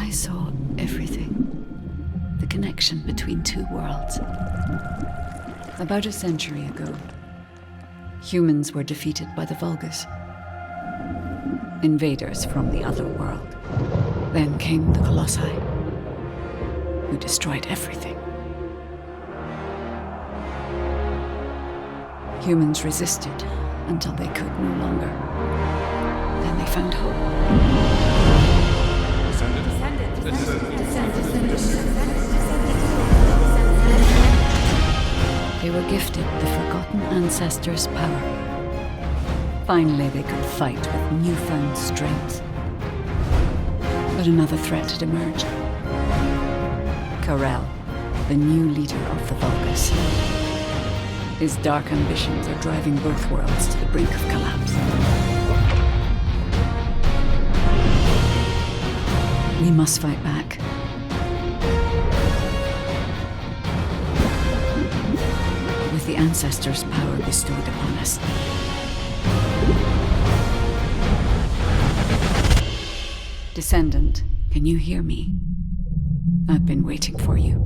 I saw everything. The connection between two worlds. About a century ago, humans were defeated by the Vulgus. Invaders from the other world. Then came the Colossi, who destroyed everything. Humans resisted until they could no longer. Then they found hope. They were gifted the forgotten ancestors' power. Finally, they could fight with newfound strength. But another threat had emerged. Karel, the new leader of the Vulgus. His dark ambitions are driving both worlds to the brink of collapse. We must fight back. With the ancestors' power bestowed upon us. Descendant, can you hear me? I've been waiting for you.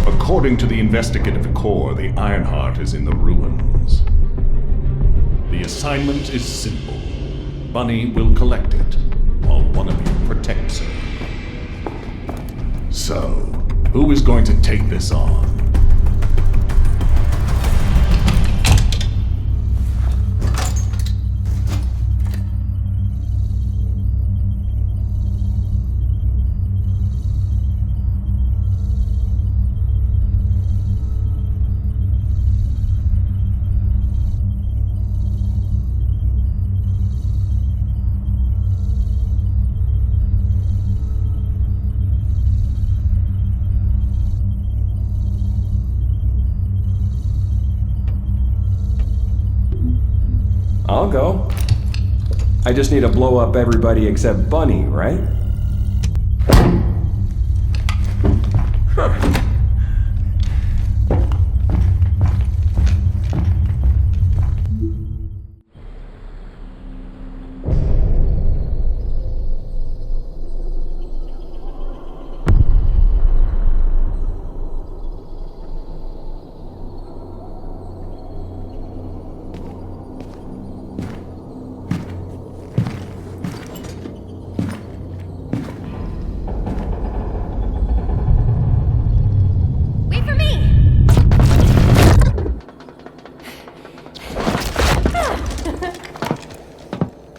According to the investigative core, the Ironheart is in the ruins. The assignment is simple. Bunny will collect it, while one of you protects her. So, who is going to take this on? I'll go. I just need to blow up everybody except Bunny, right? Huh.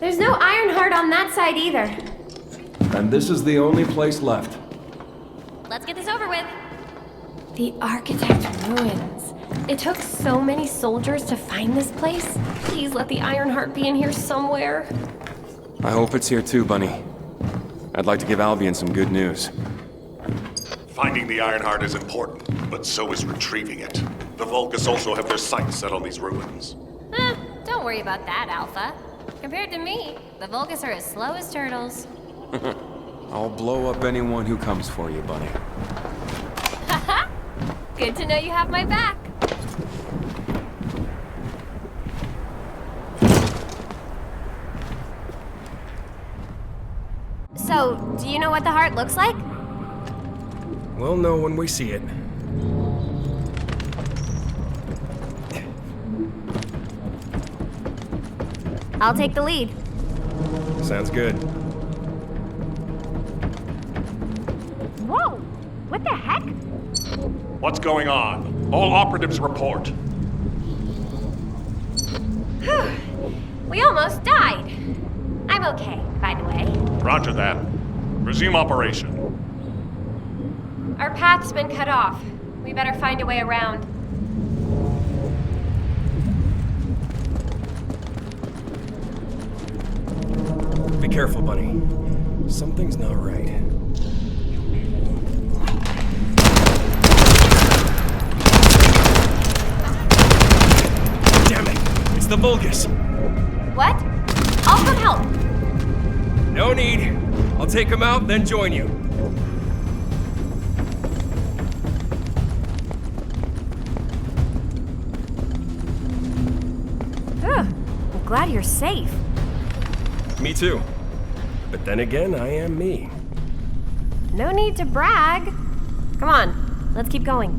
There's no Ironheart on that side either. And this is the only place left. Let's get this over with. The Architect Ruins. It took so many soldiers to find this place. Please let the Ironheart be in here somewhere. I hope it's here too, Bunny. I'd like to give Albion some good news. Finding the Ironheart is important, but so is retrieving it. The Vulgus also have their sights set on these ruins. Don't worry about that, Alpha. Compared to me, the Vulgus are as slow as turtles. I'll blow up anyone who comes for you, Bunny. Haha! Good to know you have my back. So, do you know what the heart looks like? We'll know when we see it. I'll take the lead. Sounds good. Whoa! What the heck? What's going on? All operatives report. We almost died. I'm okay, by the way. Roger that. Resume operation. Our path's been cut off. We better find a way around. Be careful, Bunny. Something's not right. the Vulgus. What? I'll come help. No need. I'll take him out, then join you. I'm glad you're safe. Me too. But then again, I am me. No need to brag. Come on, let's keep going.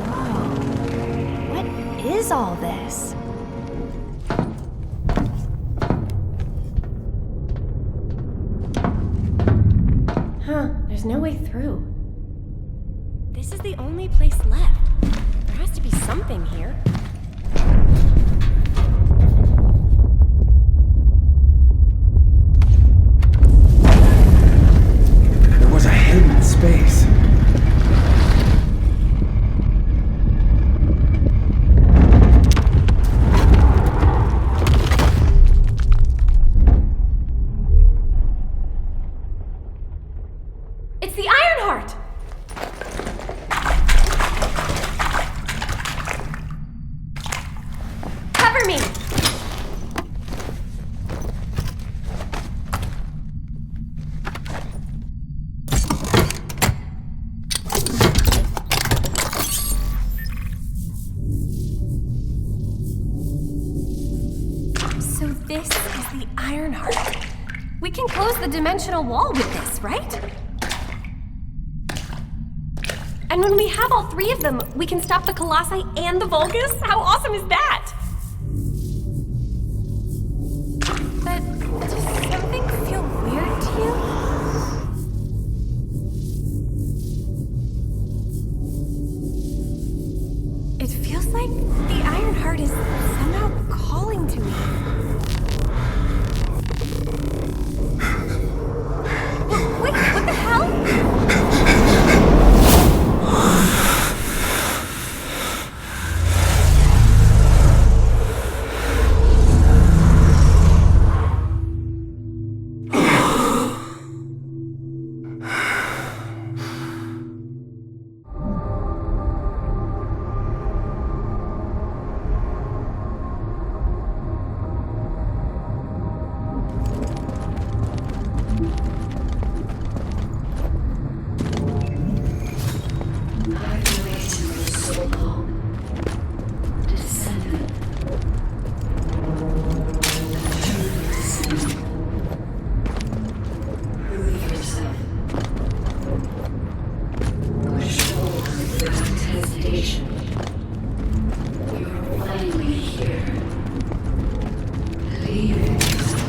Whoa. What is all this? Huh, there's no way through. This is the only place left. There has to be something here. There was a hidden space. It's the Ironheart! Cover me! So this is the Ironheart. We can close the dimensional wall with this, right? And when we have all three of them, we can stop the Colossi and the Vulgus? How awesome is that? But does something feel weird to you? It feels like the Ironheart is somehow calling to me. Wait, what the hell? I've been waiting for so long. Descendant. Truly descendant. Prove yourself. Push forward without hesitation. You're finally here. Believe in yourself.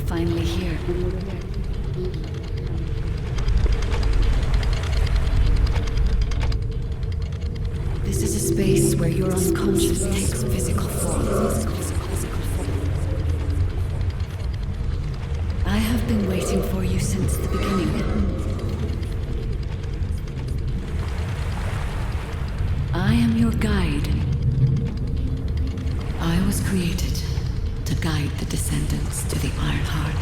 Finally here. This is a space where your unconscious takes physical form. I have been waiting for you since the beginning. I am your guide. I was created to guide the descendants to the Iron Heart.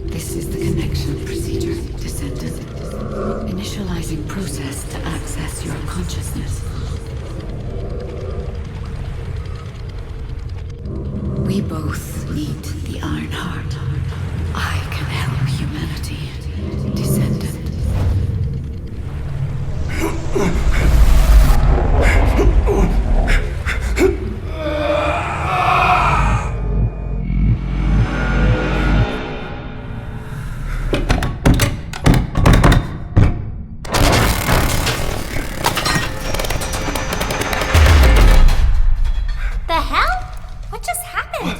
This is the connection procedure, Descendant. Initializing process to access your consciousness. We both need the Iron Heart. I can help humanity, Descendant. The hell? What just happened?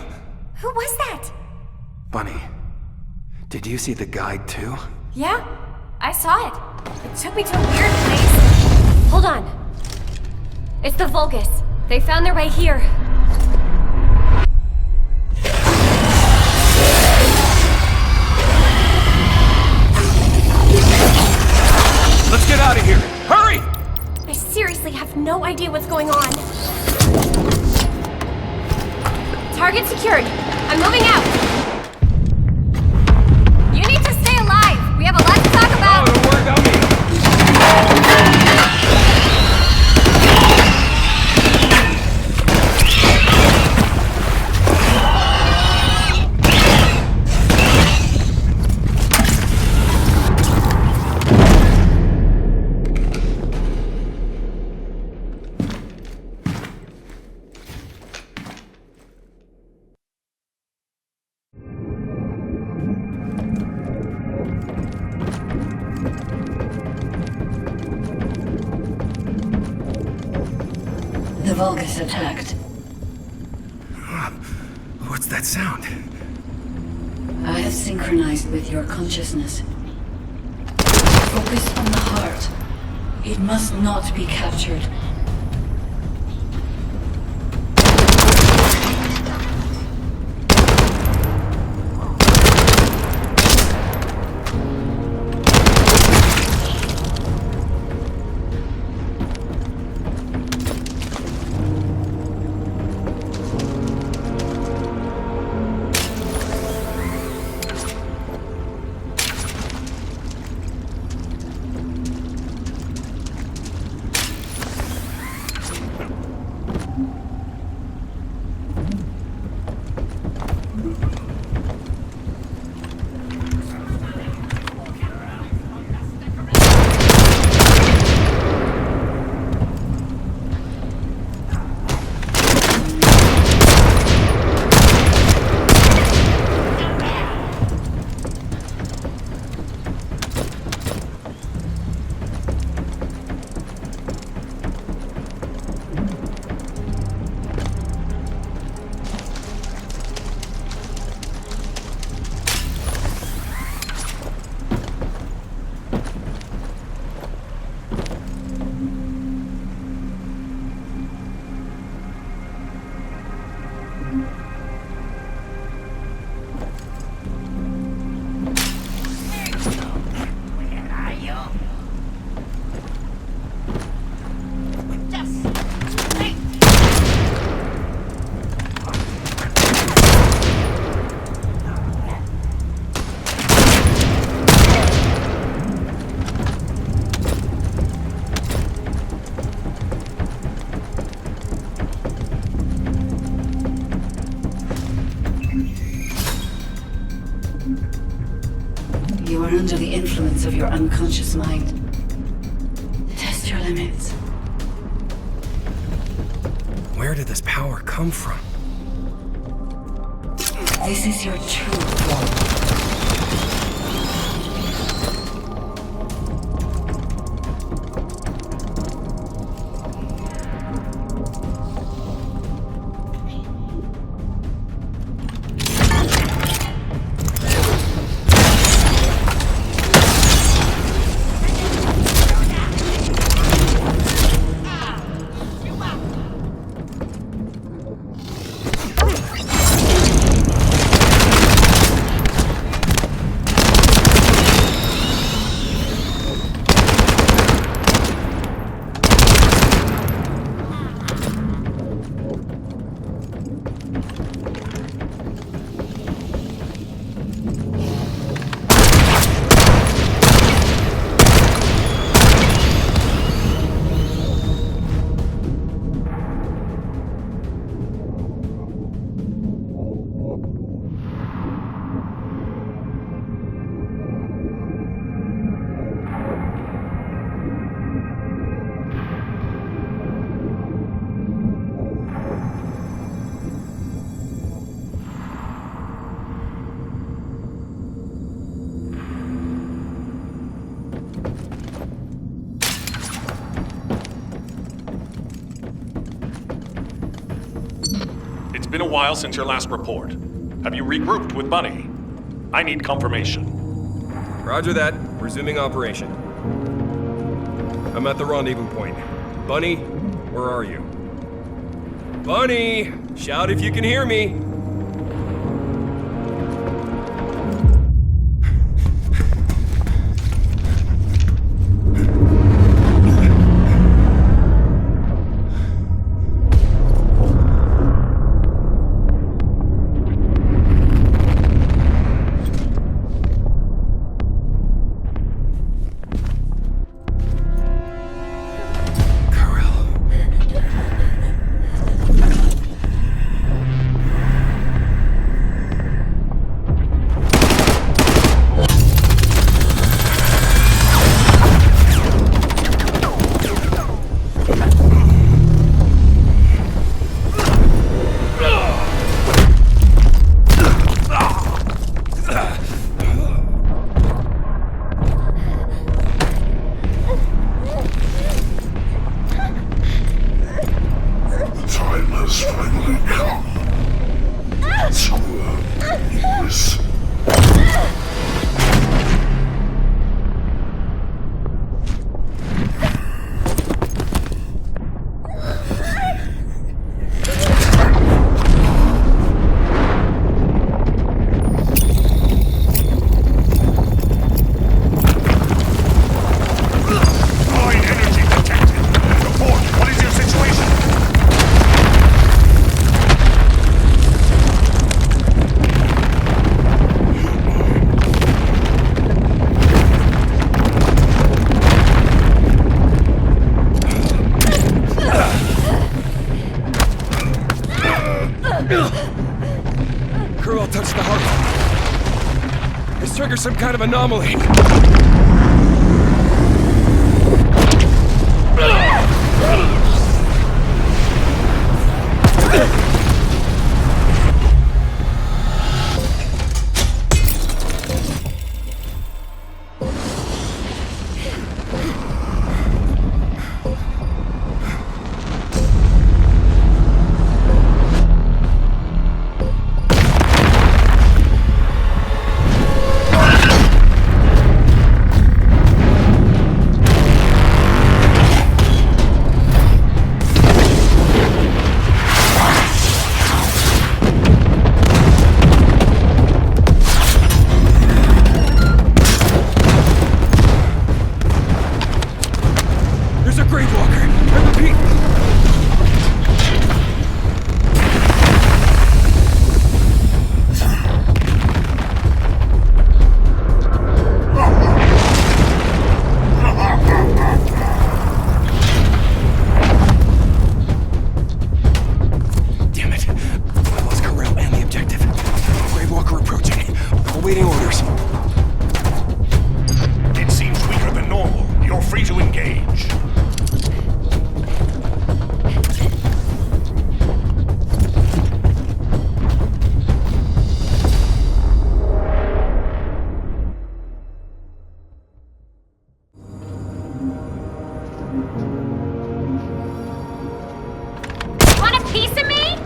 Who was that? Bunny, did you see the guide too? Yeah, I saw it. It took me to a weird place. Hold on. It's the Vulgus. They found their way here. Let's get out of here! Hurry! I seriously have no idea what's going on. Target secured. I'm moving out. You need to stay alive. We have a lot to talk about. Oh, don't worry about me. The Vulgus attacked. What's that sound? I have synchronized with your consciousness. Focus on the heart. It must not be captured. You are under the influence of your unconscious mind. Test your limits. Where did this power come from? This is your true form. while since your last report. Have you regrouped with Bunny? I need confirmation. Roger that. Resuming operation. I'm at the rendezvous point. Bunny, where are you? Bunny! Shout if you can hear me! Kurl touched the heart. This triggers some kind of anomaly. Awaiting orders. It seems weaker than normal. You're free to engage. Want a piece of me?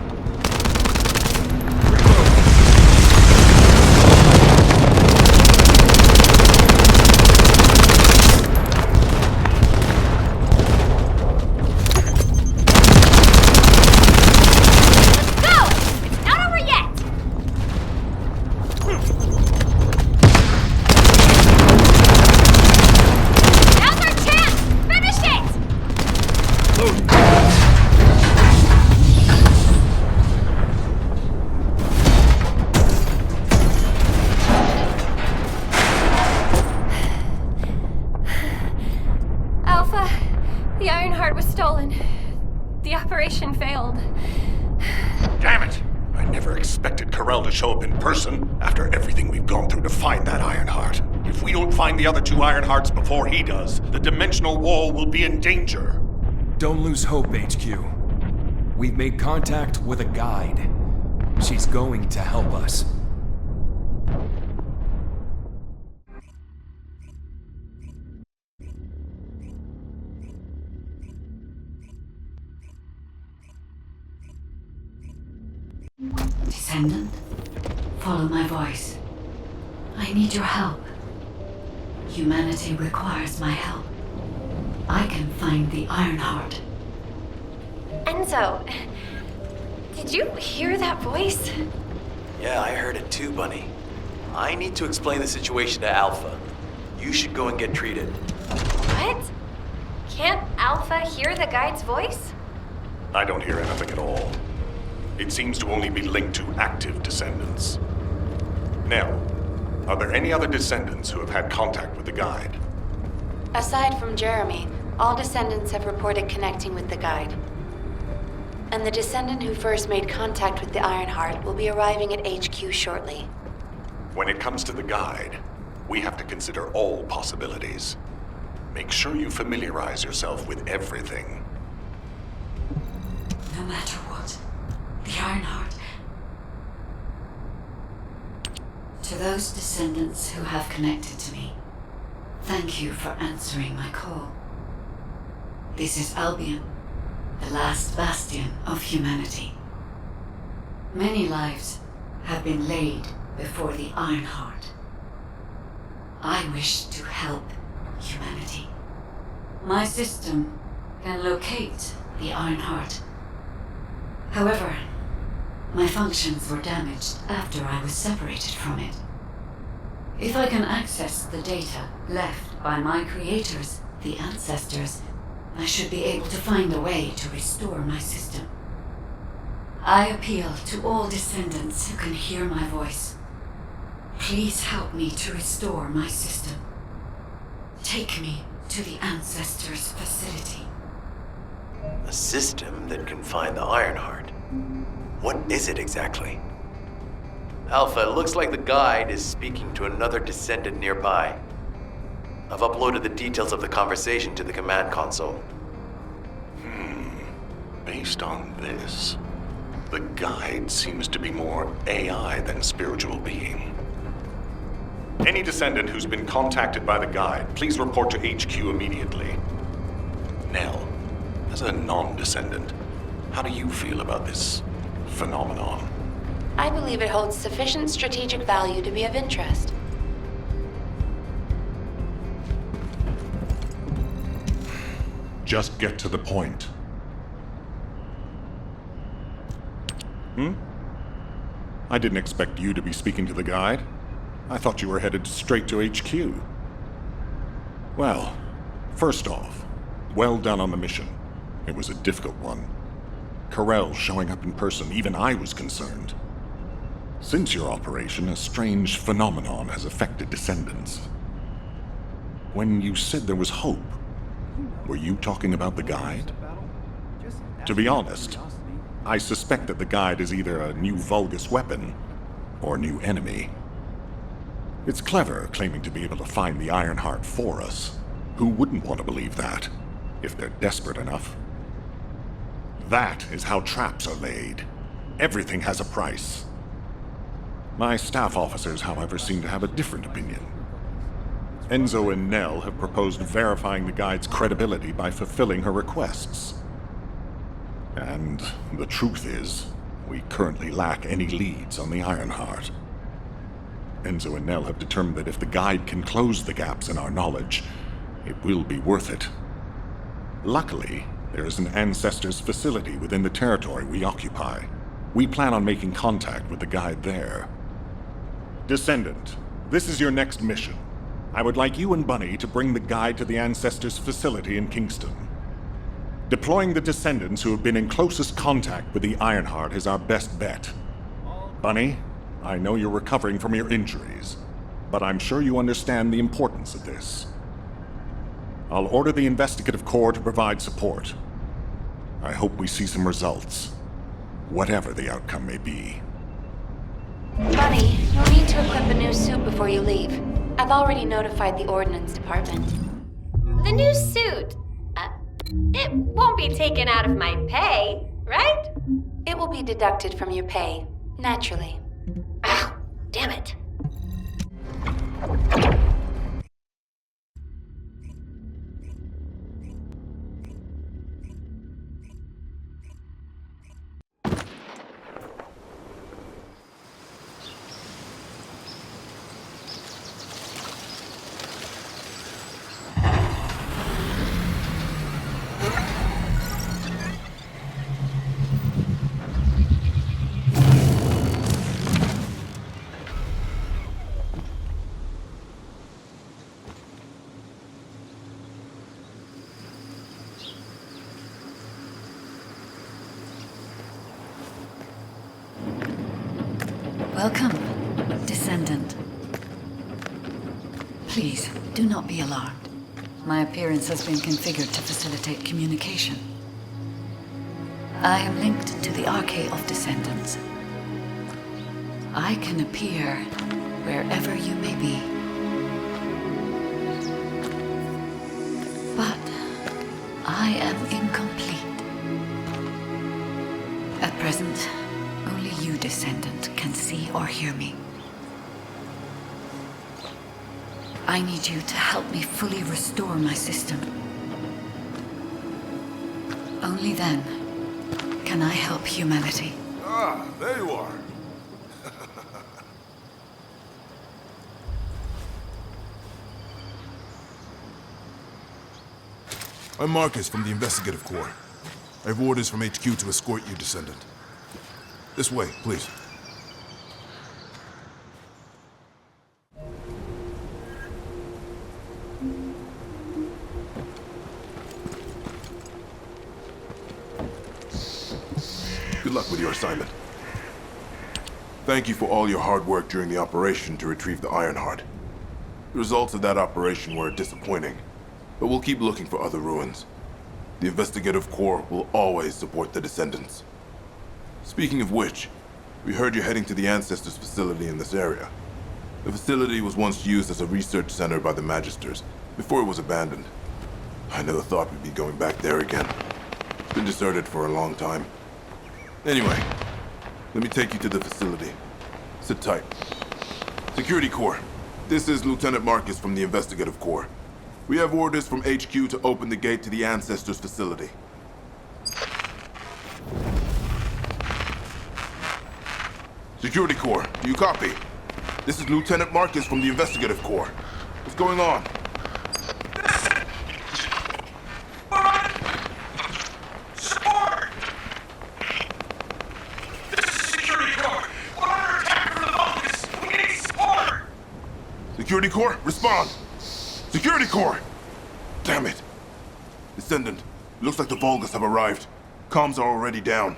The Iron Heart was stolen. The operation failed. Damn it! I never expected Kurl to show up in person after everything we've gone through to find that Iron Heart. If we don't find the other two Iron Hearts before he does, the dimensional wall will be in danger. Don't lose hope, HQ. We've made contact with a guide. She's going to help us. You my voice. I need your help. Humanity requires my help. I can find the Ironheart. Enzo, did you hear that voice? Yeah, I heard it too, Bunny. I need to explain the situation to Alpha. You should go and get treated. What? Can't Alpha hear the guide's voice? I don't hear anything at all. It seems to only be linked to active descendants. Nell, are there any other descendants who have had contact with the guide? Aside from Jeremy, all descendants have reported connecting with the guide. And the descendant who first made contact with the Ironheart will be arriving at HQ shortly. When it comes to the guide, we have to consider all possibilities. Make sure you familiarize yourself with everything. No matter what, the Ironheart. To those descendants who have connected to me, thank you for answering my call. This is Albion, the last bastion of humanity. Many lives have been laid before the Ironheart. I wish to help humanity. My system can locate the Ironheart. However, my functions were damaged after I was separated from it. If I can access the data left by my creators, the ancestors, I should be able to find a way to restore my system. I appeal to all descendants who can hear my voice. Please help me to restore my system. Take me to the ancestors' facility. A system that can find the Ironheart. What is it exactly? Alpha, it looks like the guide is speaking to another descendant nearby. I've uploaded the details of the conversation to the command console. Based on this, the guide seems to be more AI than spiritual being. Any descendant who's been contacted by the guide, please report to HQ immediately. Nell, as a non-descendant, how do you feel about this phenomenon? I believe it holds sufficient strategic value to be of interest. Just get to the point. I didn't expect you to be speaking to the guide. I thought you were headed straight to HQ. Well, first off, well done on the mission. It was a difficult one. Carell showing up in person, even I was concerned. Since your operation, a strange phenomenon has affected descendants. When you said there was hope, were you talking about the guide? To be honest, I suspect that the guide is either a new Vulgus weapon or a new enemy. It's clever claiming to be able to find the Ironheart for us. Who wouldn't want to believe that, if they're desperate enough? That is how traps are laid. Everything has a price. My staff officers, however, seem to have a different opinion. Enzo and Nell have proposed verifying the guide's credibility by fulfilling her requests. And the truth is, we currently lack any leads on the Ironheart. Enzo and Nell have determined that if the guide can close the gaps in our knowledge, it will be worth it. Luckily, there is an Ancestors facility within the territory we occupy. We plan on making contact with the guide there. Descendant, this is your next mission. I would like you and Bunny to bring the guide to the Ancestors facility in Kingston. Deploying the descendants who have been in closest contact with the Ironheart is our best bet. Bunny, I know you're recovering from your injuries, but I'm sure you understand the importance of this. I'll order the Investigative Corps to provide support. I hope we see some results, whatever the outcome may be. Bunny, you'll need to equip a new suit before you leave. I've already notified the Ordnance Department. The new suit. It won't be taken out of my pay, right? It will be deducted from your pay, naturally. Ah, damn it. Welcome, Descendant. Please, do not be alarmed. My appearance has been configured to facilitate communication. I am linked to the Arcade of Descendants. I can appear wherever you may be. But I am incomplete. At present, only you, Descendant, can see or hear me. I need you to help me fully restore my system. Only then can I help humanity. Ah, there you are. I'm Marcus from the Investigative Corps. I have orders from HQ to escort you, Descendant. This way, please. Good luck with your assignment. Thank you for all your hard work during the operation to retrieve the Ironheart. The results of that operation were disappointing, but we'll keep looking for other ruins. The Investigative Corps will always support the Descendants. Speaking of which, we heard you're heading to the Ancestors facility in this area. The facility was once used as a research center by the Magisters, before it was abandoned. I never thought we'd be going back there again. It's been deserted for a long time. Anyway, let me take you to the facility. Sit tight. Security Corps, this is Lieutenant Marcus from the Investigative Corps. We have orders from HQ to open the gate to the Ancestors facility. Security Corps, do you copy? This is Lieutenant Marcus from the Investigative Corps. What's going on? Support! This is Security Corps. We're under attack from the Vulcans. We need support! Security Corps, respond! Security Corps! Damn it! Descendant, it looks like the Vulgus have arrived. Comms are already down.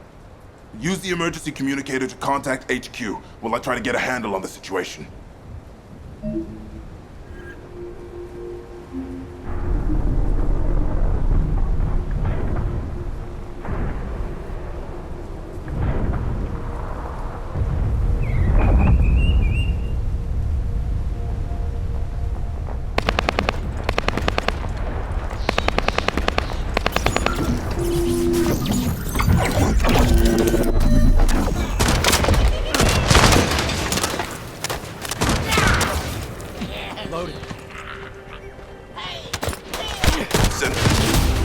Use the emergency communicator to contact HQ while I try to get a handle on the situation.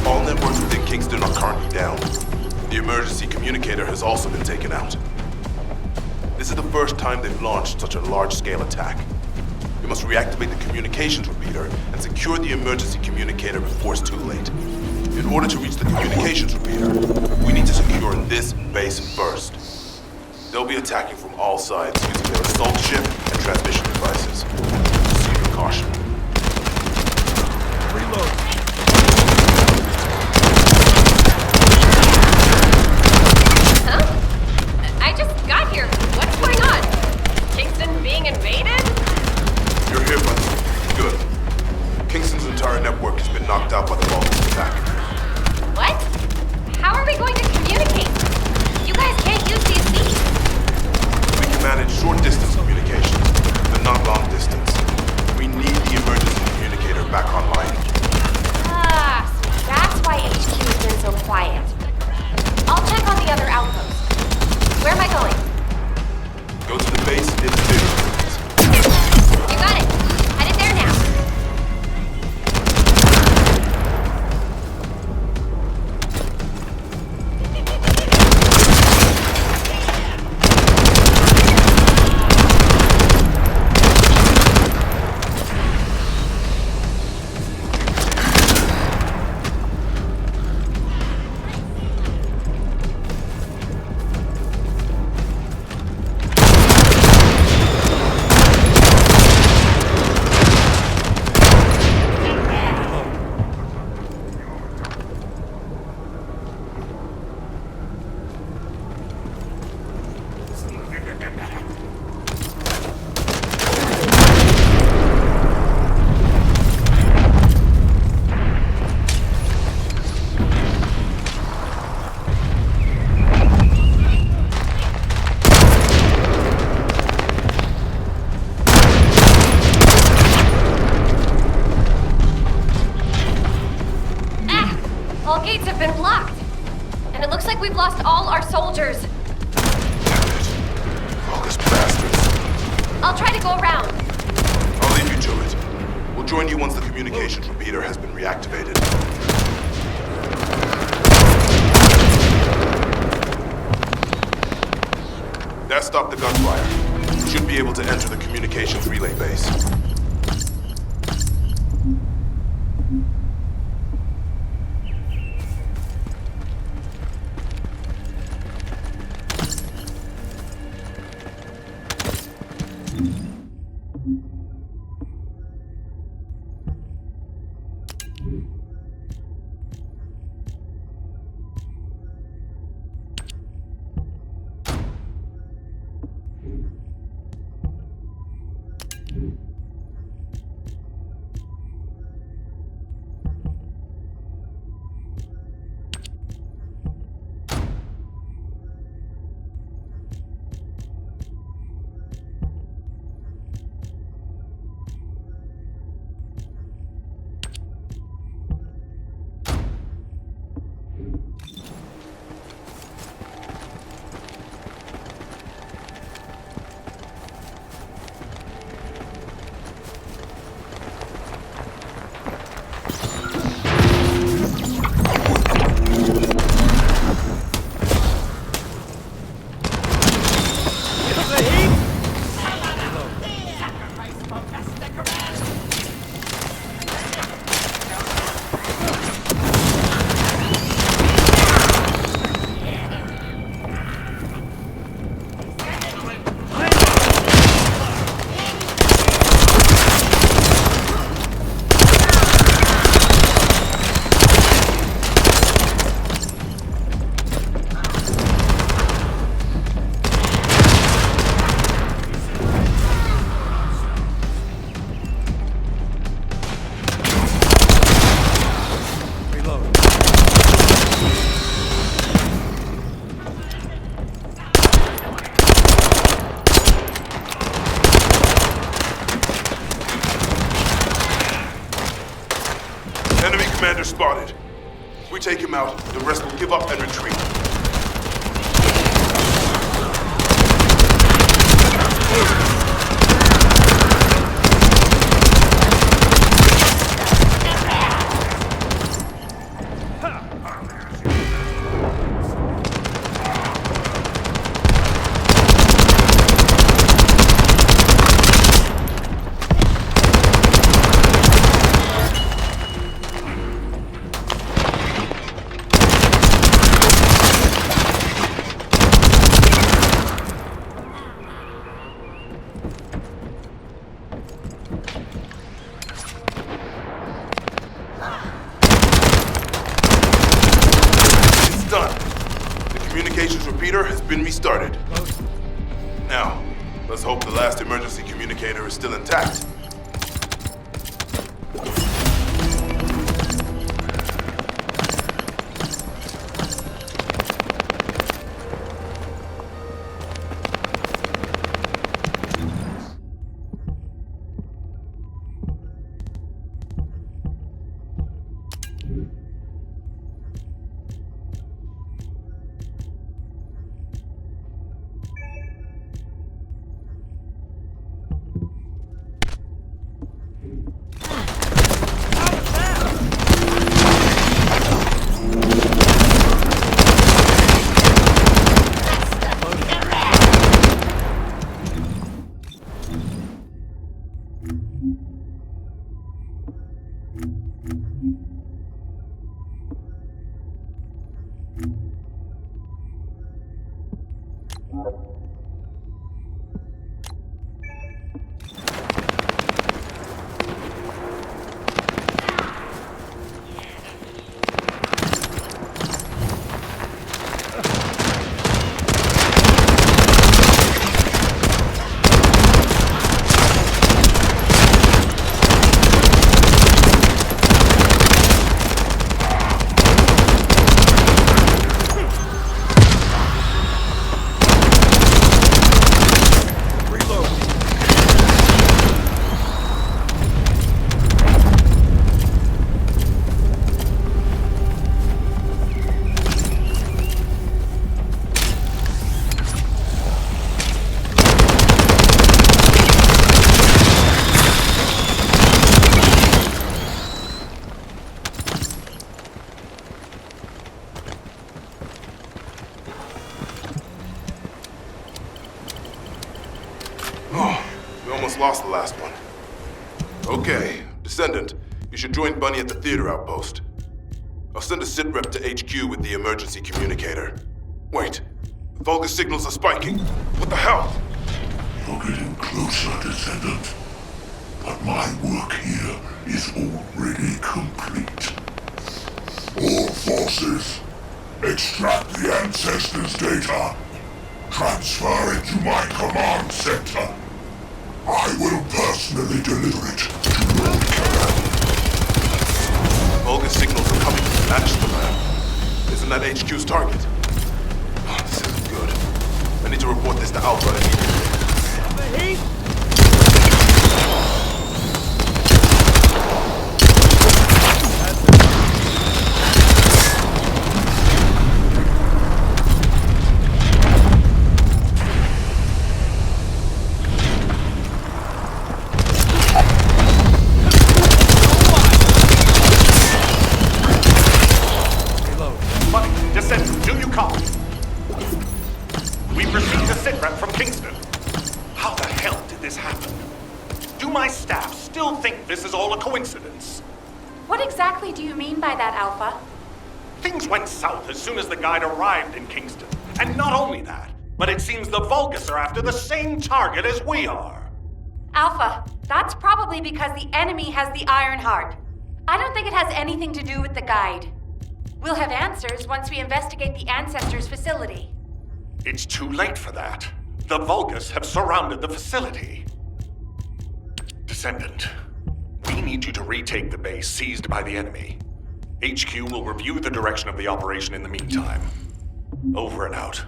All networks within Kingston are currently down. The emergency communicator has also been taken out. This is the first time they've launched such a large-scale attack. We must reactivate the communications repeater and secure the emergency communicator before it's too late. In order to reach the communications repeater, we need to secure this base first. They'll be attacking from all sides using their assault ship and transmission devices. Proceed with caution. Reload. I just got here. What's going on? Kingston being invaded? You're here, buddy. Good. Kingston's entire network has been knocked out by the Vulcan's attack. What? How are we going to communicate? You guys can't use these seats. We can manage short-distance communications. have been blocked. And it looks like we've lost all our soldiers. Damn it. August bastards. I'll try to go around. I'll leave you to it. We'll join you once the communications repeater has been reactivated. That stopped the gunfire. We should be able to enter the communications relay base. Enemy commander spotted. If we take him out, the rest will give up and retreat. Communications repeater has been restarted. Now, let's hope the last emergency communicator is still intact. lost the last one. Okay, Descendant, you should join Bunny at the theater outpost. I'll send a sit rep to HQ with the emergency communicator. Wait, the Vulgus signals are spiking. What the hell? You're getting closer, Descendant. But my work here is already complete. All forces, extract the Ancestors' data. Transfer it to my command center. I will personally deliver it to Lord Command. Vulgus signals are coming from Manchester Lab. Isn't that HQ's target? Oh, this isn't good. I need to report this to Alpha immediately. Descendant, do you copy? We've received a sit rep from Kingston. How the hell did this happen? Do my staff still think this is all a coincidence? What exactly do you mean by that, Alpha? Things went south as soon as the guide arrived in Kingston. And not only that, but it seems the Vulgus are after the same target as we are. Alpha, that's probably because the enemy has the Iron Heart. I don't think it has anything to do with the guide. We'll have answers once we investigate the Ancestors' facility. It's too late for that. The Vulgus have surrounded the facility. Descendant, we need you to retake the base seized by the enemy. HQ will review the direction of the operation in the meantime. Over and out.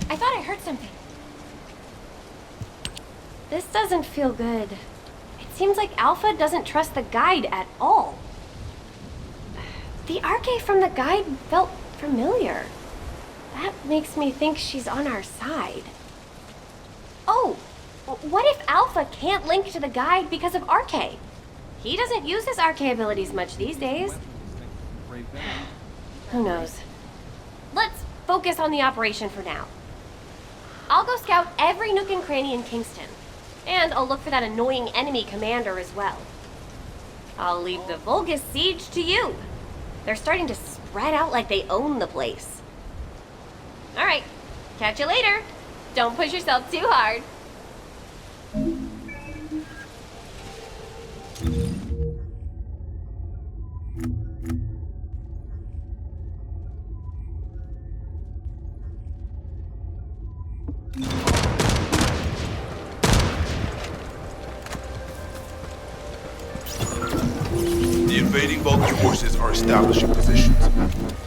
I thought I heard something. This doesn't feel good. It seems like Alpha doesn't trust the guide at all. The arche from the guide felt familiar. That makes me think she's on our side. Oh, what if Alpha can't link to the guide because of arche? He doesn't use his arche abilities much these days. Who knows? Let's focus on the operation for now. I'll go scout every nook and cranny in Kingston. And I'll look for that annoying enemy commander as well. I'll leave the Vulgus siege to you. They're starting to spread out like they own the place. Alright, catch you later. Don't push yourself too hard. The invading Vulgus forces are establishing positions.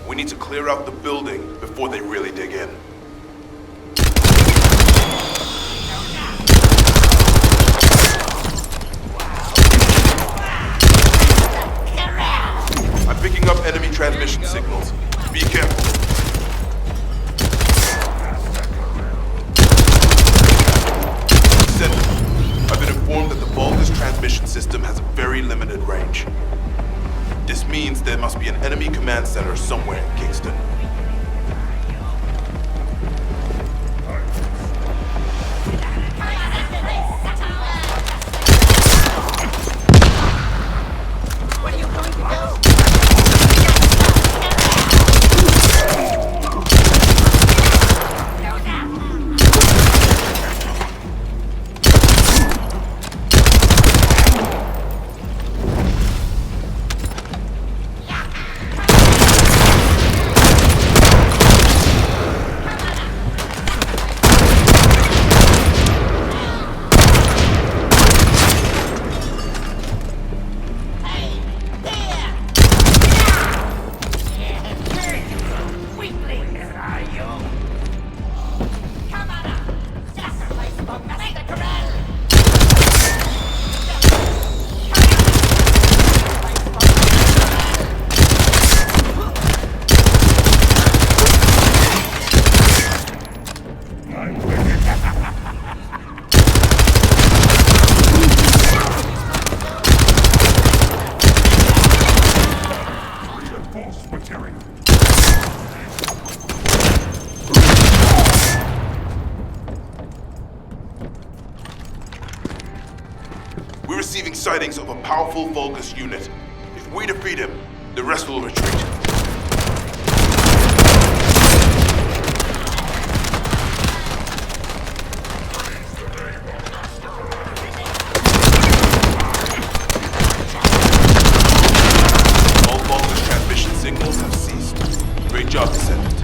We need to clear out the building before they really dig in. I'm picking up enemy transmission signals. Be careful. I've been informed that the Vulgus transmission system has a very limited range. This means there must be an enemy command center somewhere in Kingston. What are you going to do? Reinforced material. We're receiving sightings of a powerful Vulgus unit. If we defeat him, the rest will retreat. All Vulgus transmission signals have ceased. Great job, Descendant.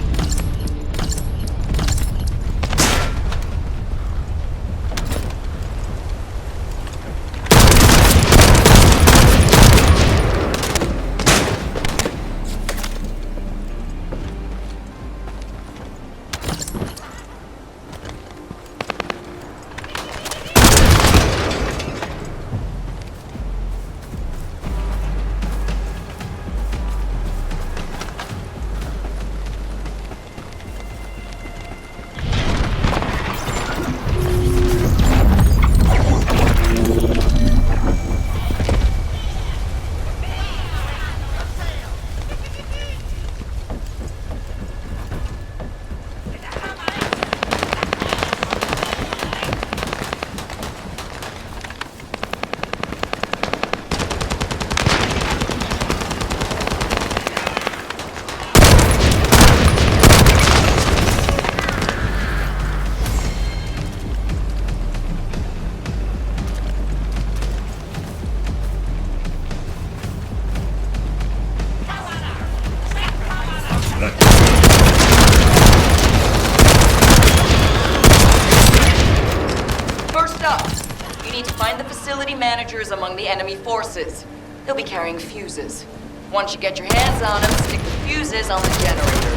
Managers among the enemy forces. They'll be carrying fuses. Once you get your hands on them, stick the fuses on the generators.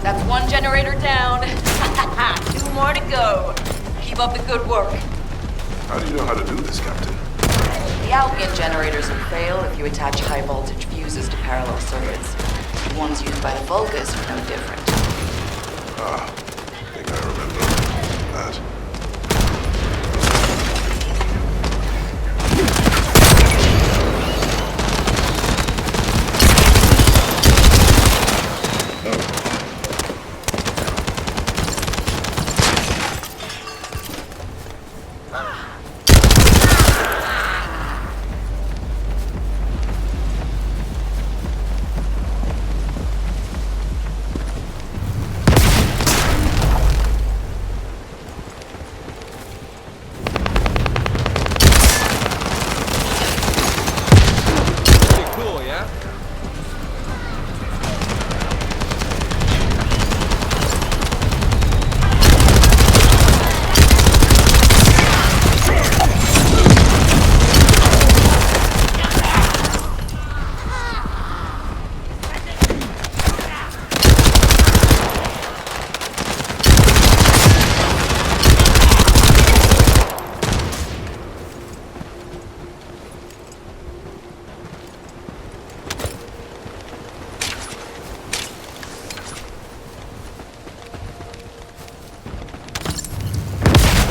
That's one generator down. 2 more to go. Keep up the good work. How do you know how to do this, Captain? The Albion generators will fail if you attach high voltage fuses to parallel circuits. The ones used by the Vulgus are no different. I think I remember that.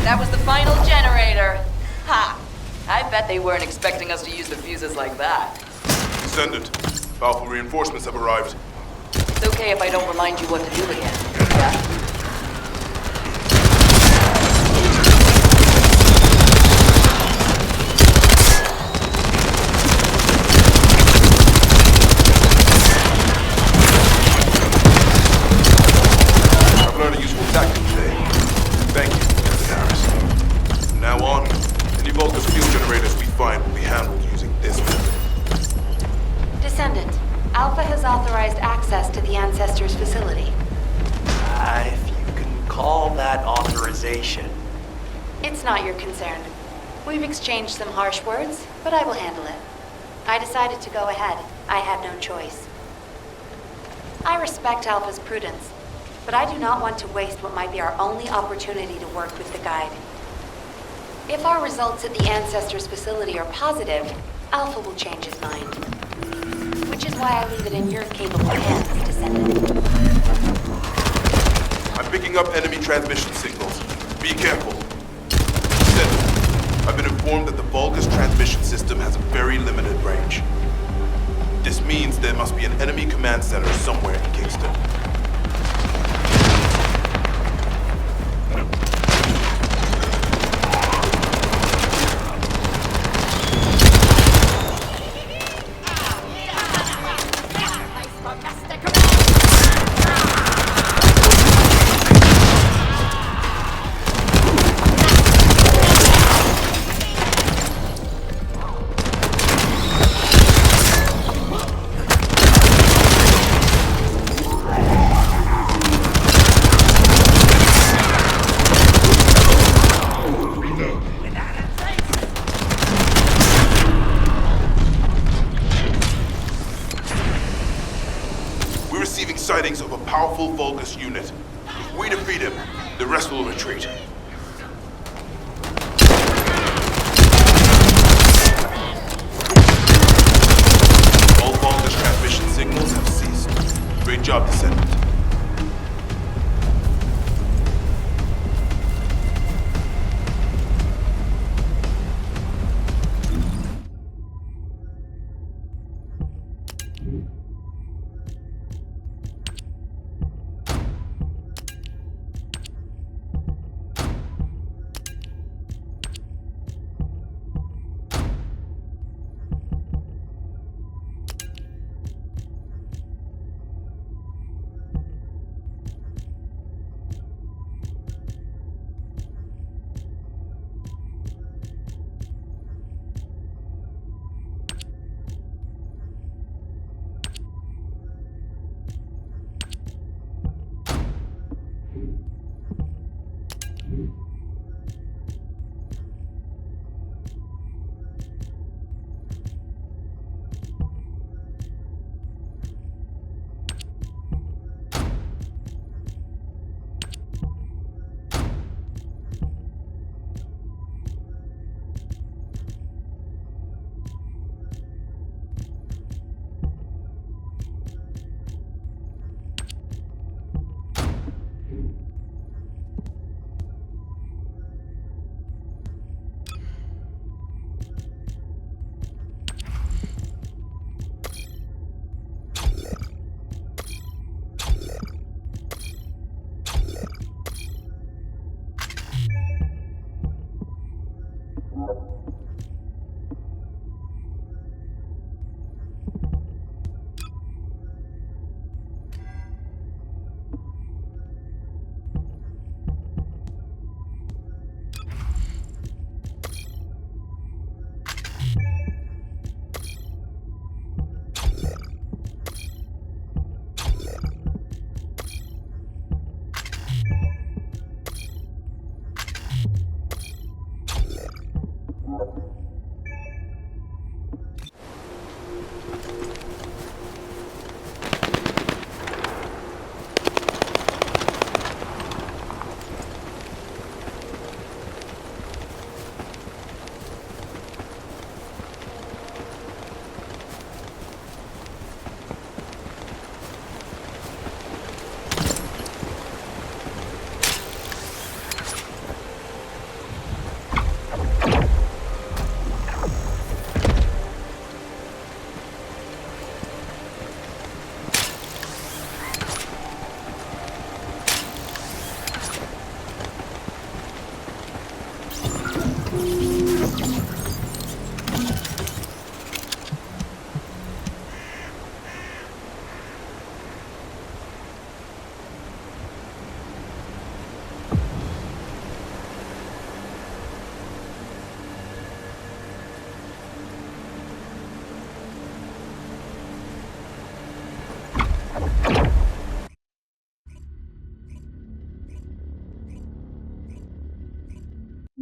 That was the final generator. Ha! I bet they weren't expecting us to use the fuses like that. Descendant, powerful reinforcements have arrived. It's okay if I don't remind you what to do again. Yeah? I've learned a useful tactic today. Thank you, Captain Harris. From now on, any Vulgus fuel generators we find will be handled using this method. Descendant, Alpha has authorized access to the Ancestors' facility. I authorization. It's not your concern. We've exchanged some harsh words, but I will handle it. I decided to go ahead. I had no choice. I respect Alpha's prudence, but I do not want to waste what might be our only opportunity to work with the Guide. If our results at the Ancestors' facility are positive, Alpha will change his mind. Which is why I leave it in your capable hands, Descendant. I'm picking up enemy transmission signals. Be careful. Descendant, I've been informed that the Vulgus transmission system has a very limited range. This means there must be an enemy command center somewhere in Kingston. Sightings of a powerful Vulgus unit. If we defeat him, the rest will retreat. All Vulgus transmission signals have ceased. Great job, Descendant.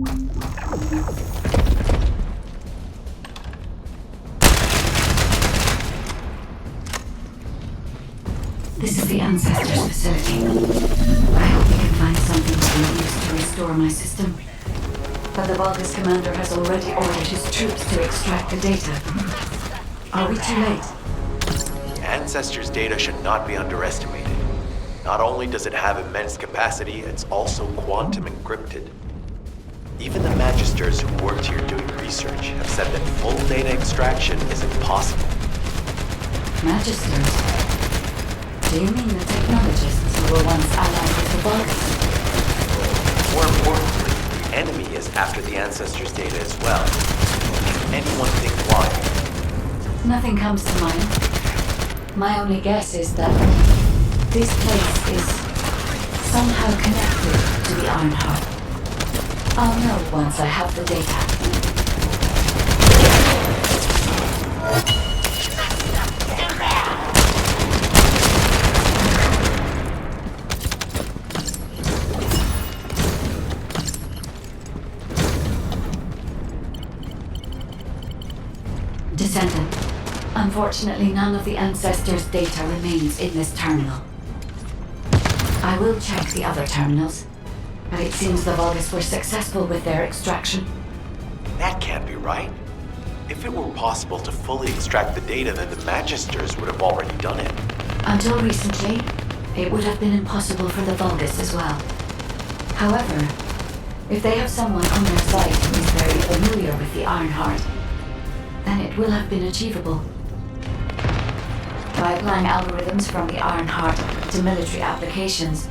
This is the Ancestors facility. I hope we can find something we can use to restore my system. But the Vulgus commander has already ordered his troops to extract the data. Are we too late? Ancestors' data should not be underestimated. Not only does it have immense capacity, it's also quantum encrypted. Even the Magisters who worked here doing research have said that full data extraction is impossible. Magisters? Do you mean the technologists who were once allied with the Vulgus? More importantly, the enemy is after the Ancestors' data as well. Can anyone think why? Nothing comes to mind. My only guess is that this place is somehow connected to the Ironheart. I'll know once I have the data. Descendant. Unfortunately, none of the Ancestors' data remains in this terminal. I will check the other terminals, but it seems the Vulgus were successful with their extraction. That can't be right. If it were possible to fully extract the data, then the Magisters would have already done it. Until recently, it would have been impossible for the Vulgus as well. However, if they have someone on their side who is very familiar with the Ironheart, then it will have been achievable. By applying algorithms from the Ironheart to military applications,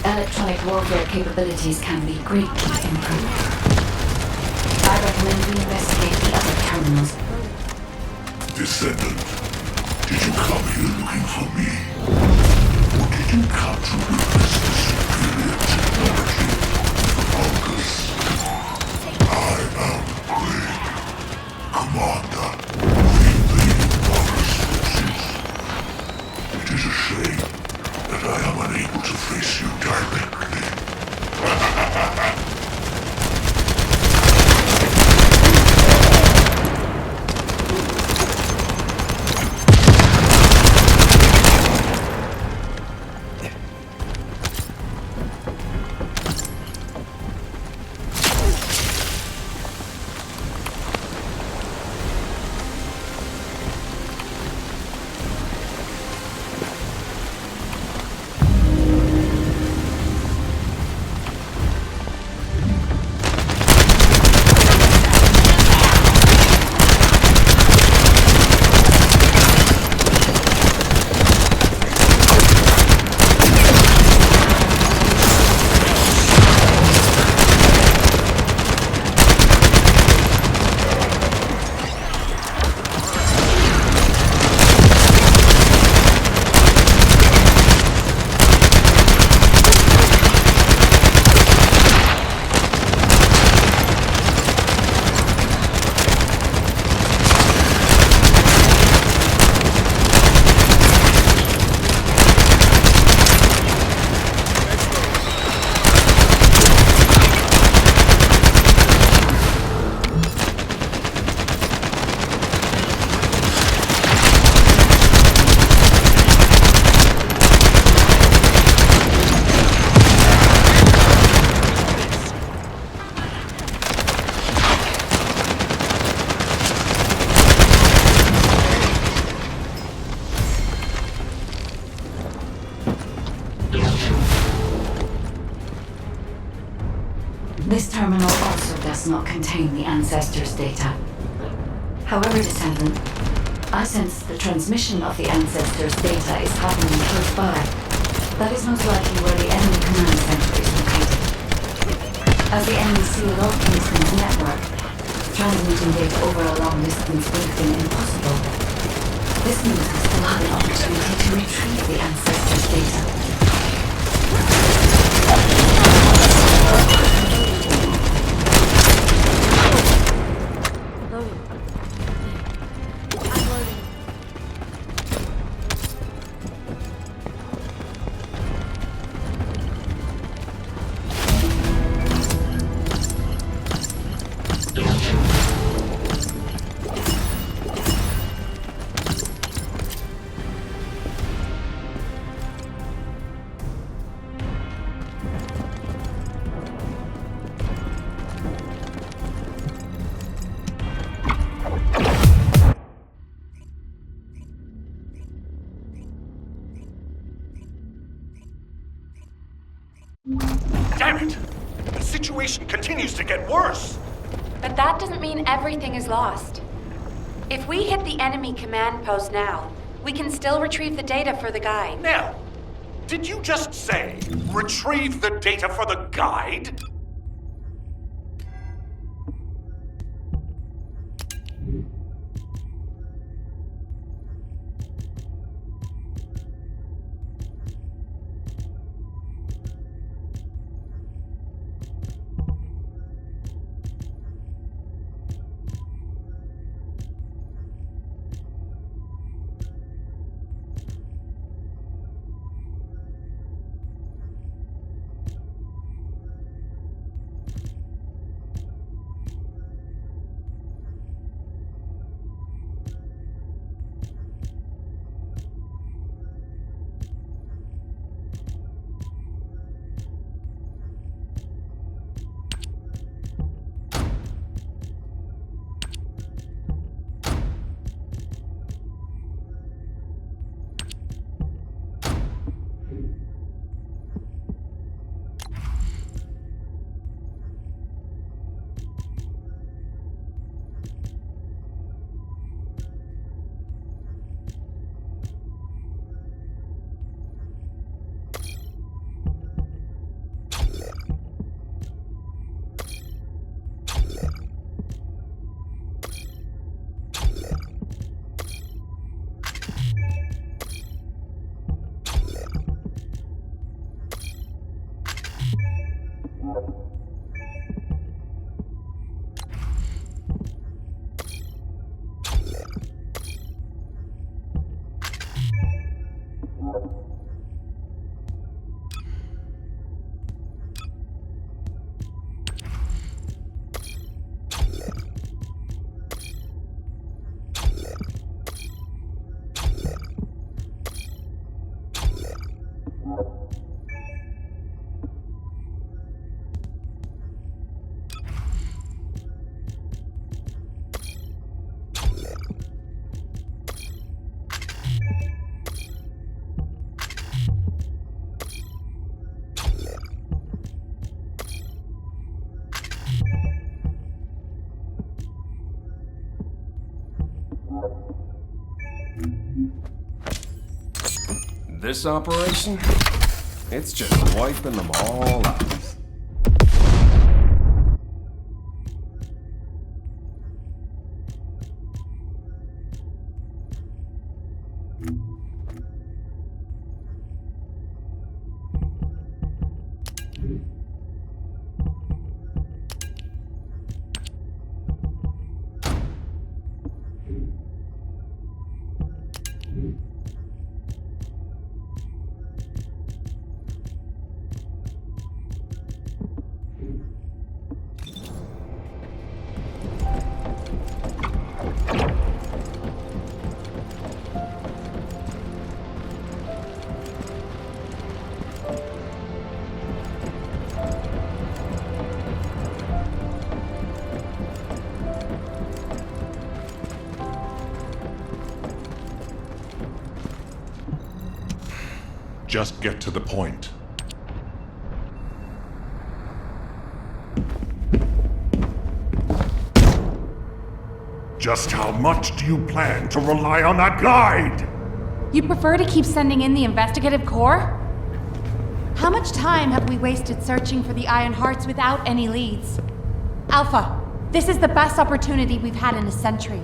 electronic warfare capabilities can be greatly improved. I recommend we investigate the other terminals. Descendant, did you come here looking for me? Or did you come to witness the superior technology of the Vulgus? I am Greg, Commander of the invading Vulgus forces. It is a shame that I am unable to face you directly. This terminal also does not contain the Ancestors' data. However, Descendant, I sense the transmission of the Ancestors' data is happening close by. That is most likely where the enemy command center is located. As the enemy sealed off Kingston's network, transmitting data over a long distance would have been impossible. This means we still have an opportunity to retrieve the Ancestors' data. situation continues to get worse. But that doesn't mean everything is lost. If we hit the enemy command post now, we can still retrieve the data for the guide. Now, did you just say, retrieve the data for the guide? This operation? It's just wiping them all out. Just get to the point. Just how much do you plan to rely on that guide? You prefer to keep sending in the investigative corps? How much time have we wasted searching for the Iron Hearts without any leads? Alpha, this is the best opportunity we've had in a century.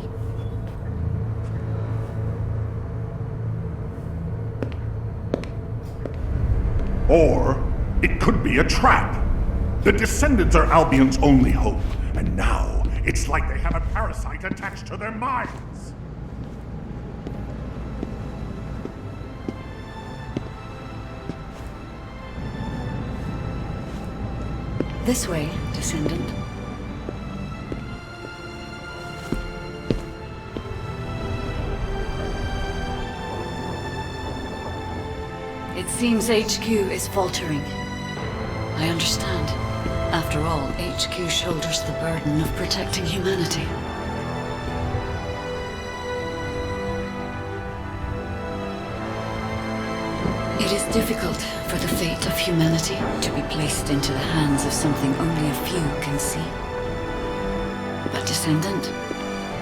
Or it could be a trap. The Descendants are Albion's only hope, and now it's like they have a parasite attached to their minds. This way, Descendant. It seems HQ is faltering. I understand. After all, HQ shoulders the burden of protecting humanity. It It is difficult for the fate of humanity to be placed into the hands of something only a few can see. But Descendant,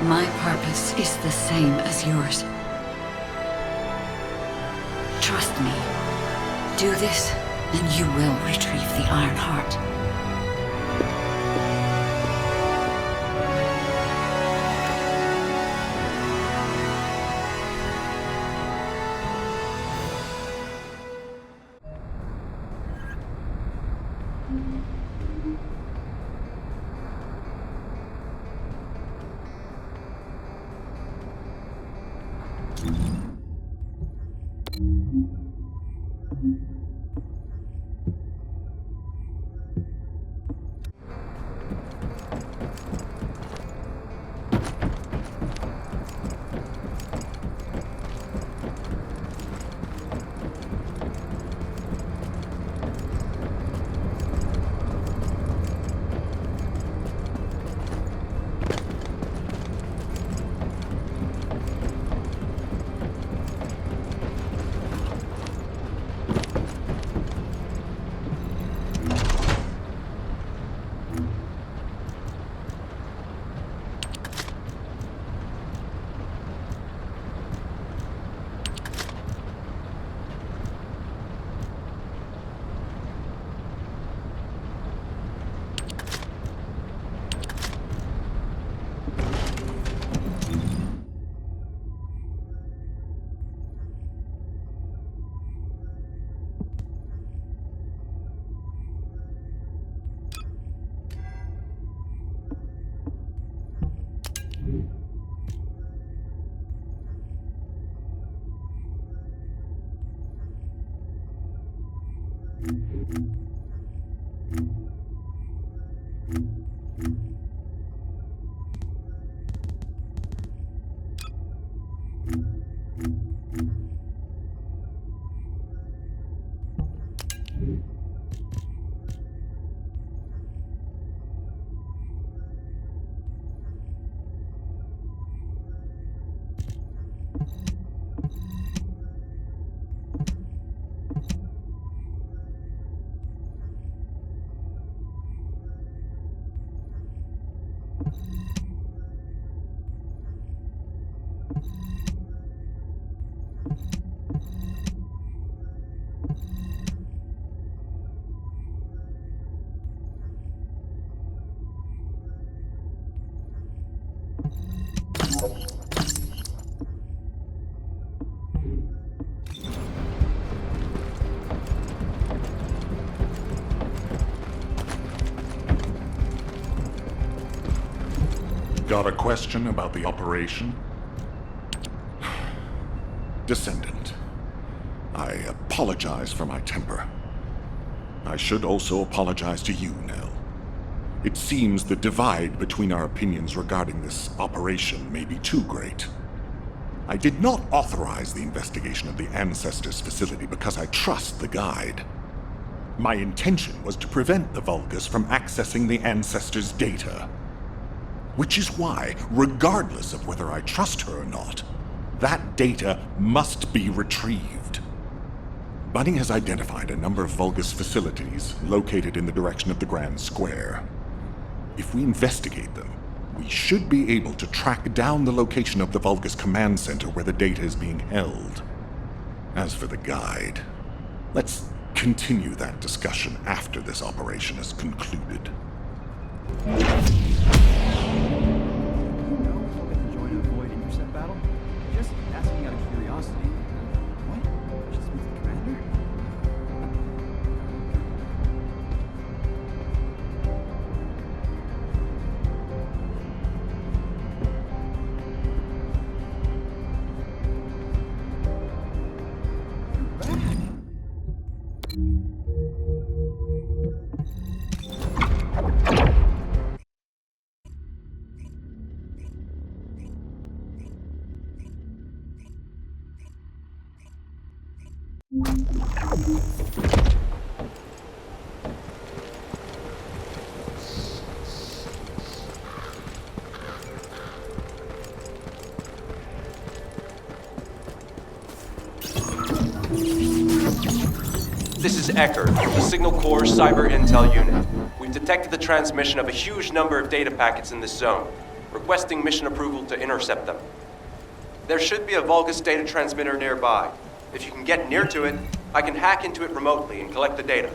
my purpose is the same as yours. Trust me. Do this, and you will retrieve the Iron Heart. Got a question about the operation? Descendant, I apologize for my temper. I should also apologize to you, Nell. It seems the divide between our opinions regarding this operation may be too great. I did not authorize the investigation of the Ancestors' facility because I trust the Guide. My intention was to prevent the Vulgus from accessing the Ancestors' data. Which is why, regardless of whether I trust her or not, that data must be retrieved. Bunny has identified a number of Vulgus facilities located in the direction of the Grand Square. If we investigate them, we should be able to track down the location of the Vulgus command center where the data is being held. As for the Guide, let's continue that discussion after this operation is concluded. This is Ecker, the Signal Corps Cyber Intel Unit. We've detected the transmission of a huge number of data packets in this zone, requesting mission approval to intercept them. There should be a Vulgus data transmitter nearby. If you can get near to it, I can hack into it remotely and collect the data.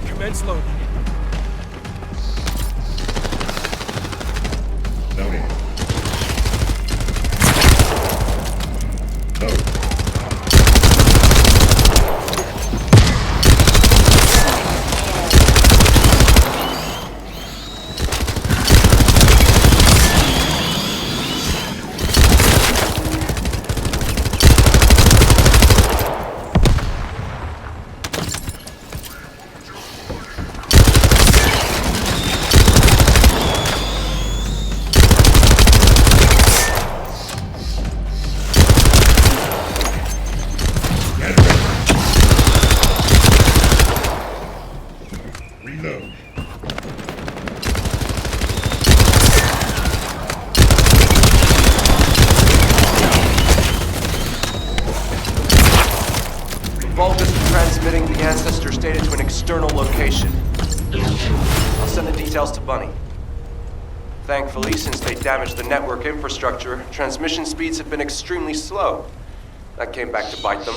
Commence loading. Loading. Load. Reload. Vulgus is transmitting the Ancestor's data to an external location. I'll send the details to Bunny. Thankfully, since they damaged the network infrastructure, transmission speeds have been extremely slow. That came back to bite them.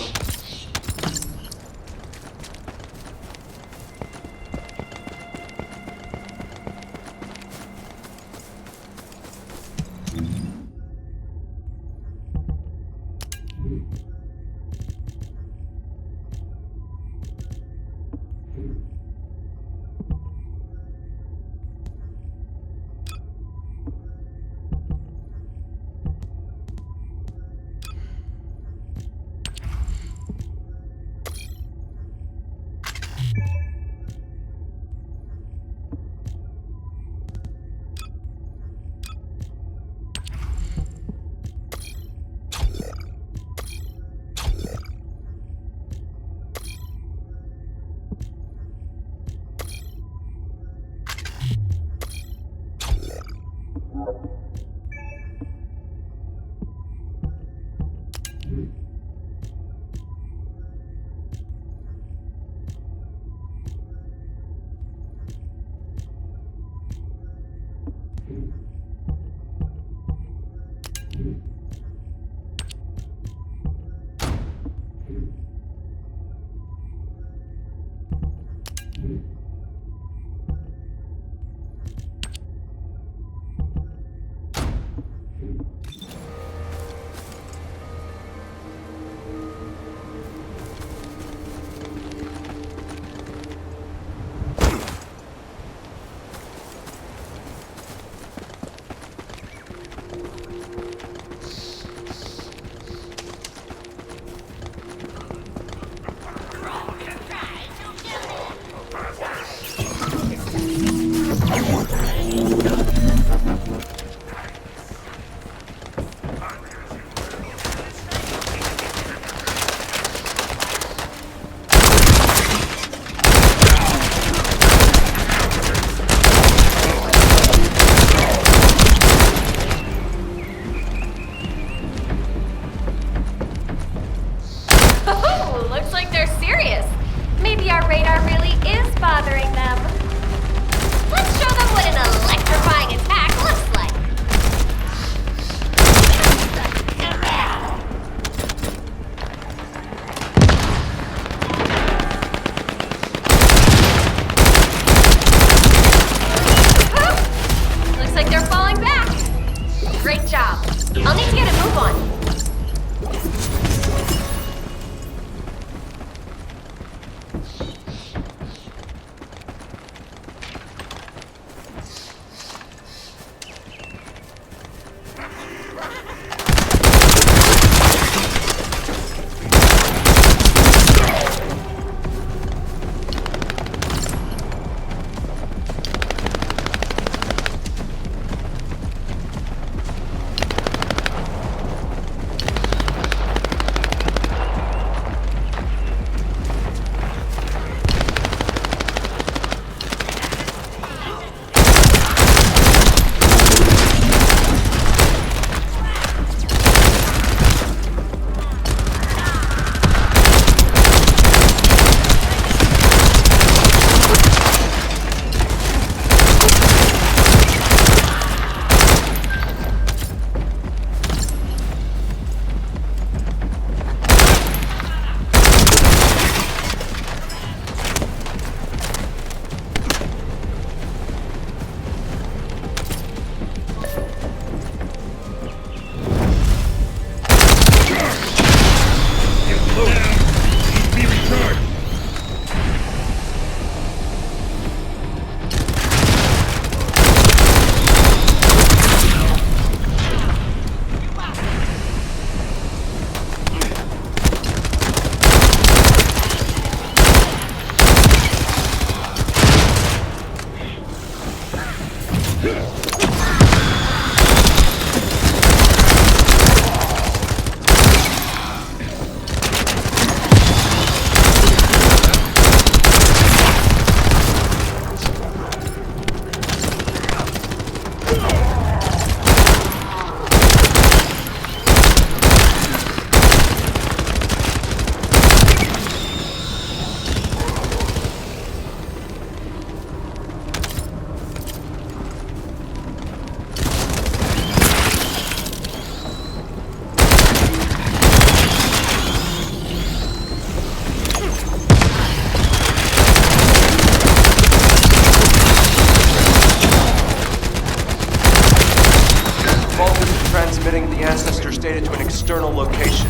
data to an external location.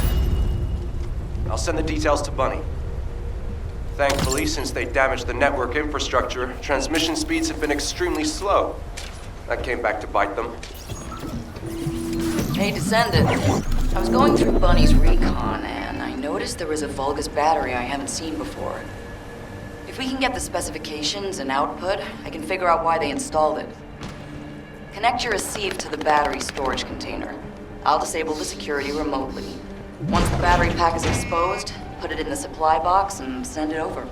I'll send the details to Bunny. Thankfully, since they damaged the network infrastructure, transmission speeds have been extremely slow. That came back to bite them. Hey, Descendant. I was going through Bunny's recon, and I noticed there was a Vulgus battery I haven't seen before. If we can get the specifications and output, I can figure out why they installed it. Connect your receive to the battery storage container. I'll disable the security remotely. Once the battery pack is exposed, put it in the supply box and send it over.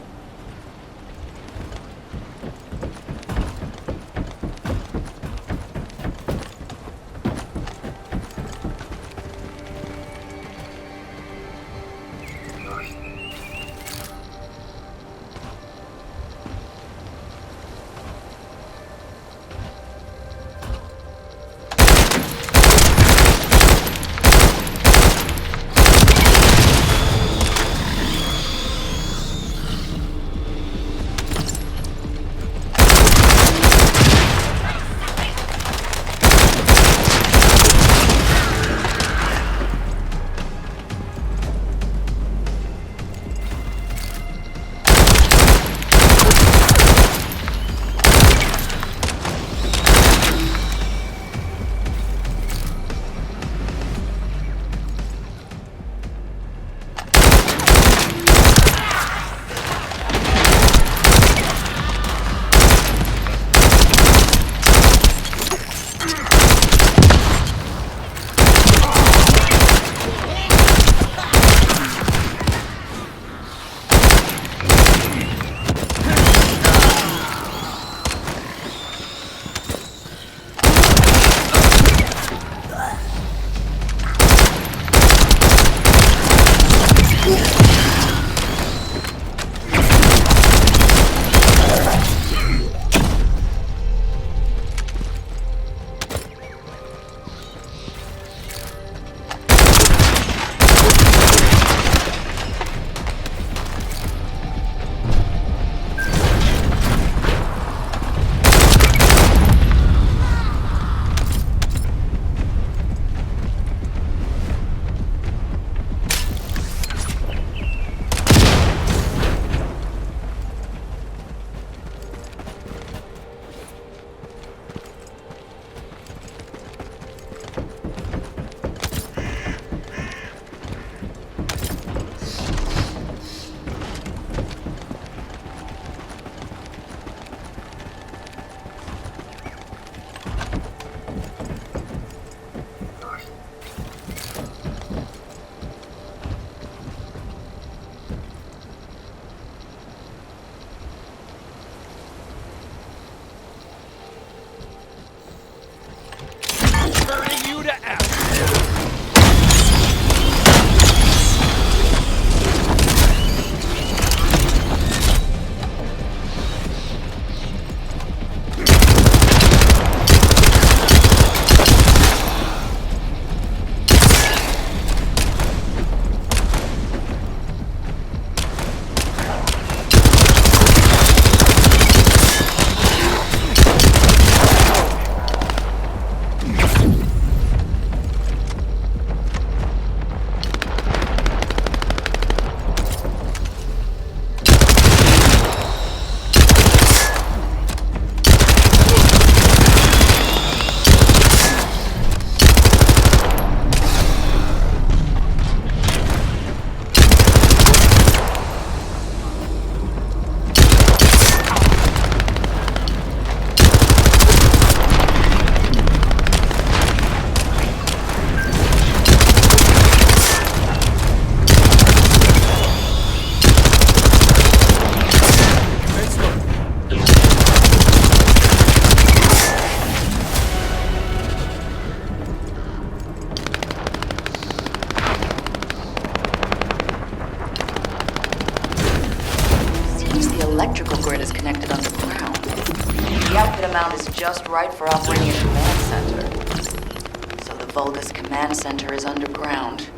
electrical grid is connected underground. The output amount is just right for operating a command center. So the Vulgus command center is underground.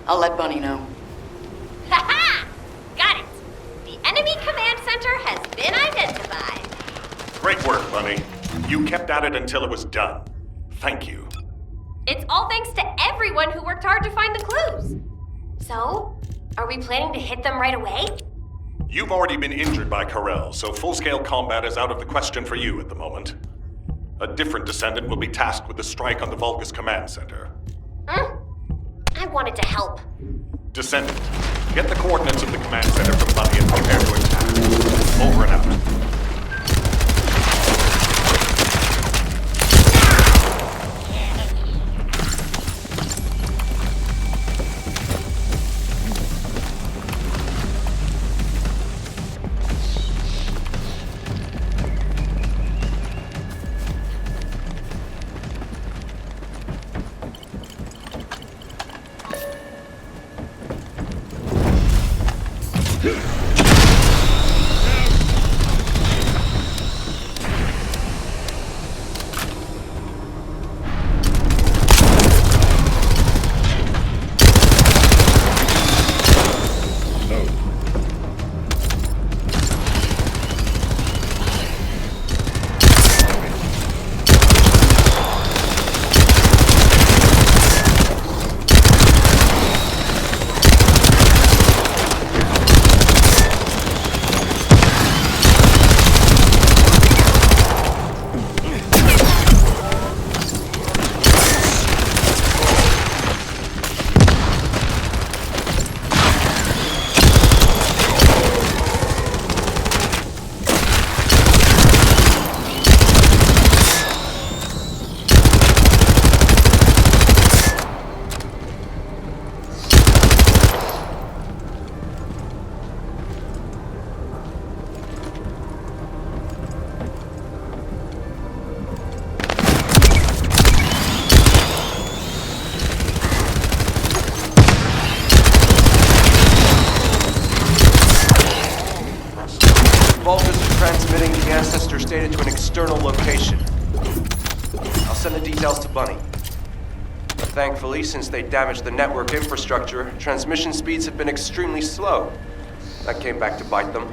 I'll let Bunny know. Ha-ha! Got it! The enemy command center has been identified. Great work, Bunny. You kept at it until it was done. Thank you. It's all thanks to everyone who worked hard to find the clues. So, are we planning to hit them right away? You've already been injured by Karel, so full-scale combat is out of the question for you at the moment. A different descendant will be tasked with the strike on the Vulgus Command Center. I wanted to help. Descendant, get the coordinates of the command center from Bunny and prepare to attack. Over and out. Transmitting the Ancestor's data to an external location. I'll send the details to Bunny. Thankfully, since they damaged the network infrastructure, transmission speeds have been extremely slow. That came back to bite them.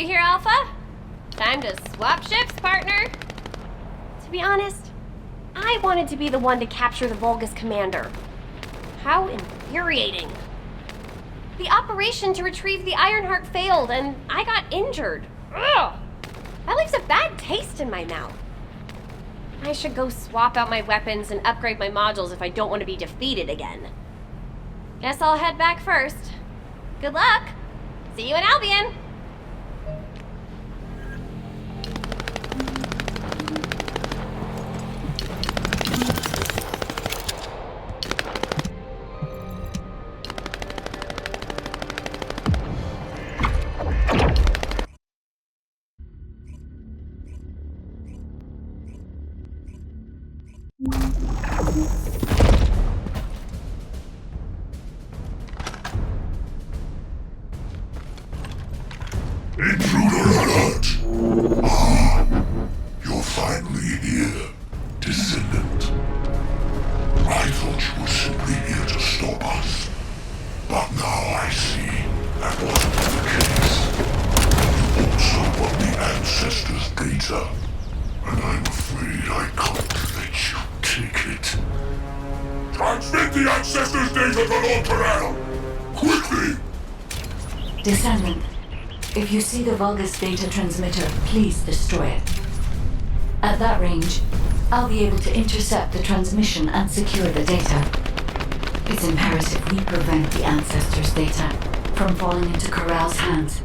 you hear, Alpha? Time to swap ships, partner. To be honest, I wanted to be the one to capture the Vulgus commander. How infuriating. The operation to retrieve the Ironheart failed, and I got injured. Ugh! That leaves a bad taste in my mouth. I should go swap out my weapons and upgrade my modules if I don't want to be defeated again. Guess I'll head back first. Good luck! See you in Albion! Intruder alert! Ah, you're finally here, Descendant. I thought you were simply here to stop us. But now I see that wasn't the case. You also want the Ancestors' data, and I'm afraid I can't let you take it. Transmit the Ancestors' data to Lord Corral! Quickly! Descendant, if you see the Vulgus data transmitter, please destroy it. At that range, I'll be able to intercept the transmission and secure the data. It's imperative we prevent the Ancestors' data from falling into Corral's hands.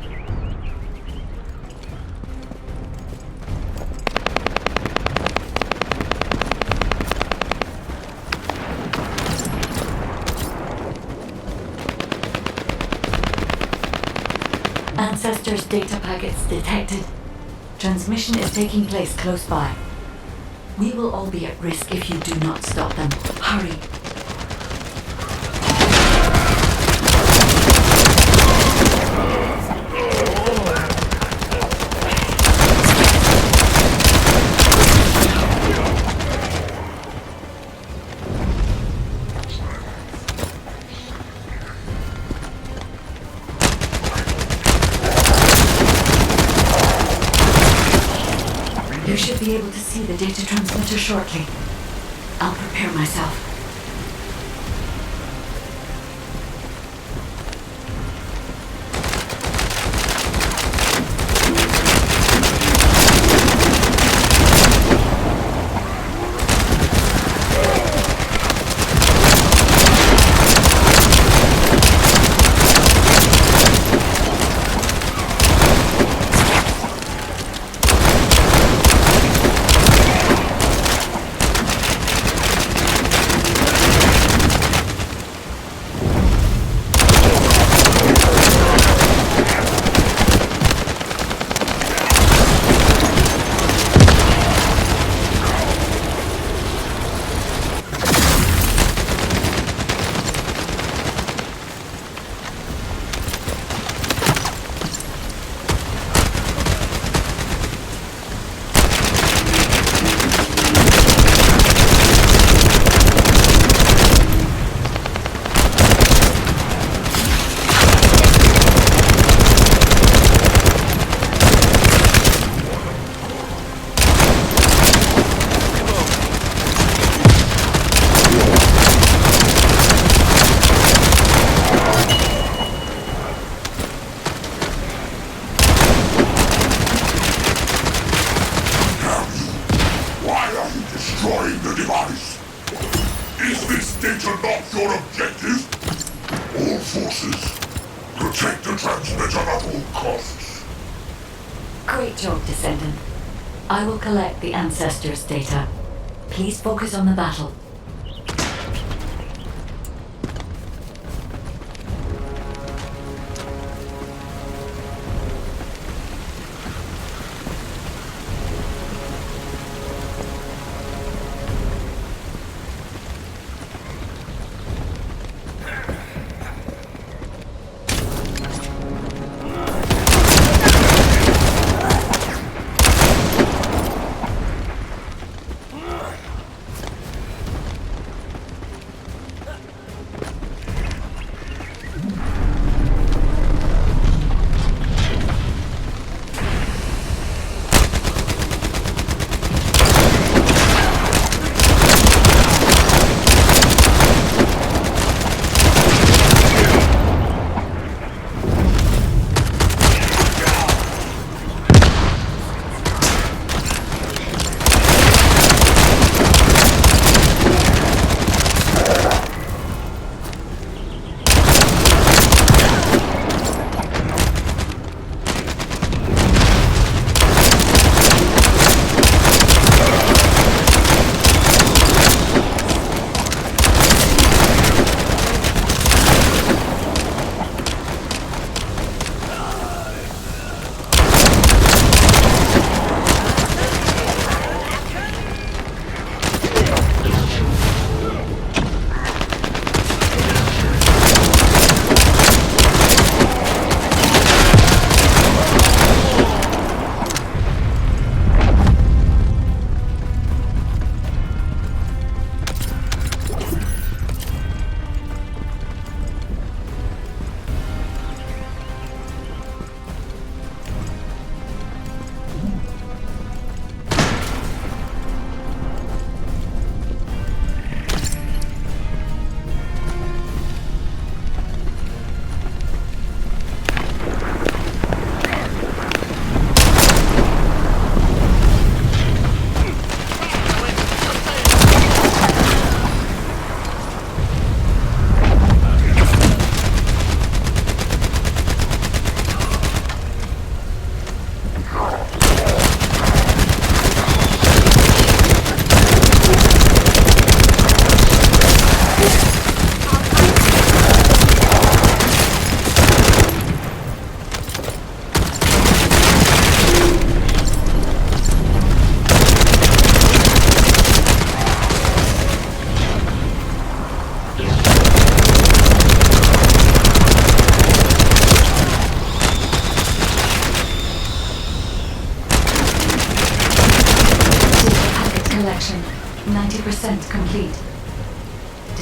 Ancestors' data packets detected. Transmission is taking place close by. We will all be at risk if you do not stop them. Hurry. You should be able to see the data transmitter shortly. I'll prepare myself. Destroying the device! Is this data not your objective? All forces, protect the transmitter at all costs. Great job, Descendant. I will collect the Ancestors' data. Please focus on the battle.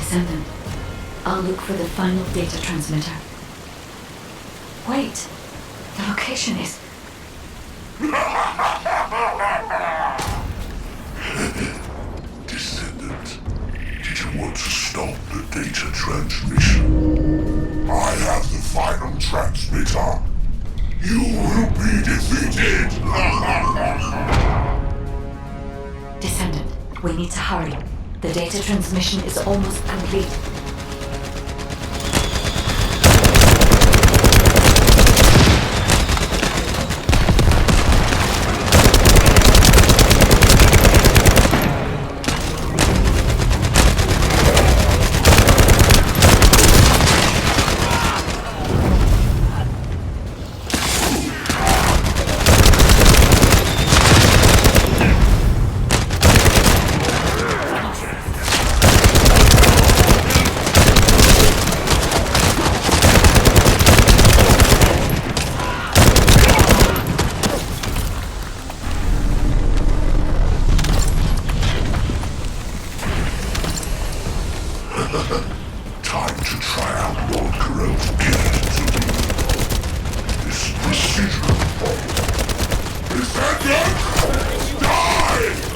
Descendant. I'll look for the final data transmitter. Wait, the location is... Descendant, did you want to stop the data transmission? I have the final transmitter. You will be defeated! Descendant, we need to hurry. The data transmission is almost complete. Time to try out Lord Corell's gift to me. This precision bomb. Descendant! Die!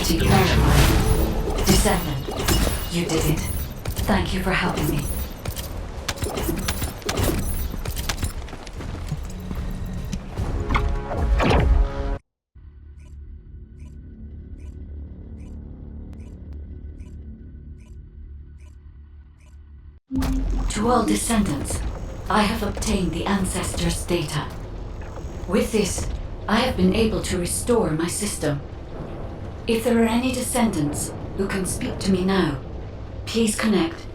Reporting verified. Descendant, you did it. Thank you for helping me. To all descendants, I have obtained the ancestors' data. With this, I have been able to restore my system. If there are any descendants who can speak to me now, please connect.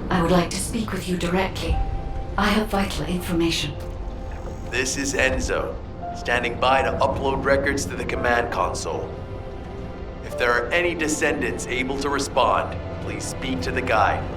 I would like to speak with you directly. I have vital information. This is Enzo, standing by to upload records to the command console. If there are any descendants able to respond, please speak to the guide.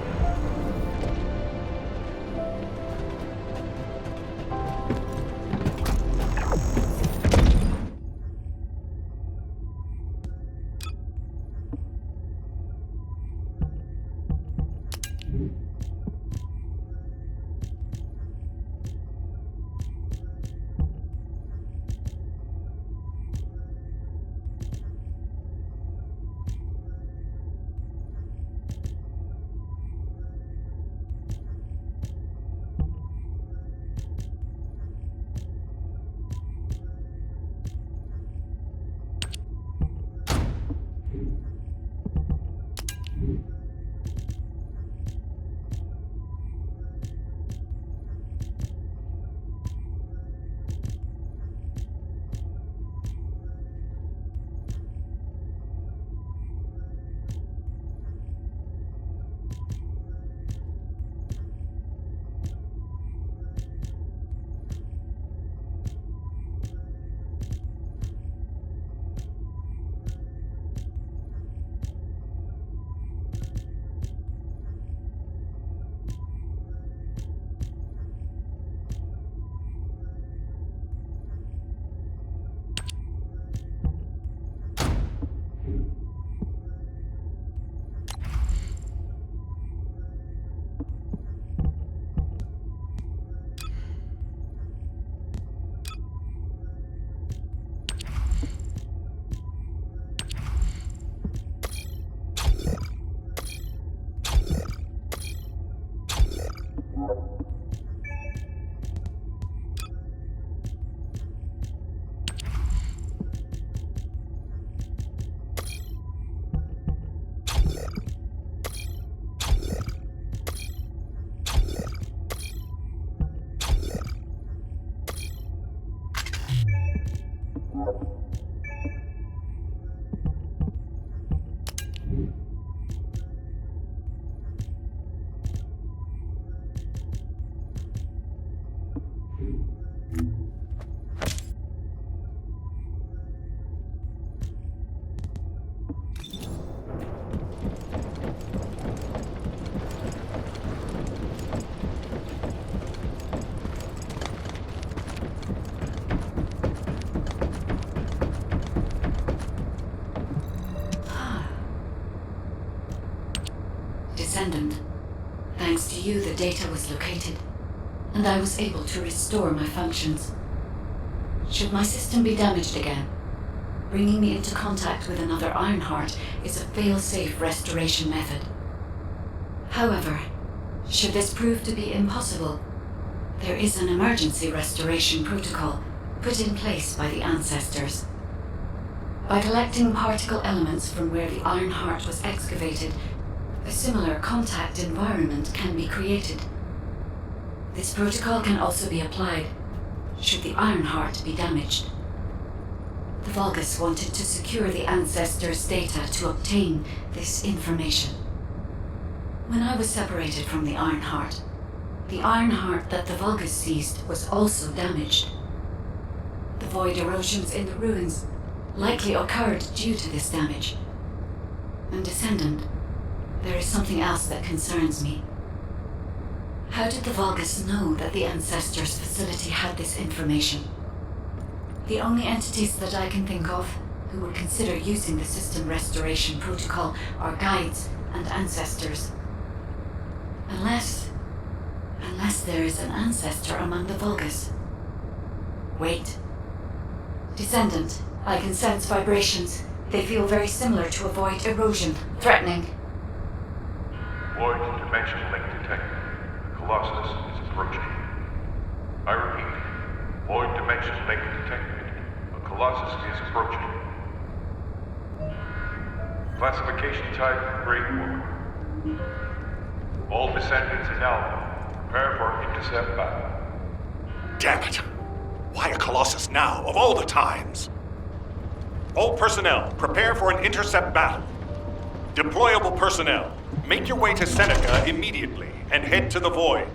Descendant, thanks to you the data was located, and I was able to restore my functions. Should my system be damaged again, bringing me into contact with another Ironheart is a fail-safe restoration method. However, should this prove to be impossible, there is an emergency restoration protocol put in place by the ancestors. By collecting particle elements from where the Ironheart was excavated, a similar contact environment can be created. This protocol can also be applied should the Ironheart be damaged. The Vulgus wanted to secure the ancestors' data to obtain this information. When I was separated from the Ironheart that the Vulgus seized was also damaged. The void erosions in the ruins likely occurred due to this damage. And Descendant, there is something else that concerns me. How did the Vulgus know that the Ancestors' facility had this information? The only entities that I can think of who would consider using the system restoration protocol are guides and ancestors. Unless there is an ancestor among the Vulgus. Wait. Descendant, I can sense vibrations. They feel very similar to a void erosion. Threatening. Void dimension link detected. The Colossus is approaching. I repeat, void dimension link detected. The Colossus is approaching. Classification type, Great Walker. All descendants in Alpha, prepare for intercept battle. Damn it! Why a Colossus now, of all the times? All personnel, prepare for an intercept battle. Deployable personnel, make your way to Seneca immediately and head to the Void.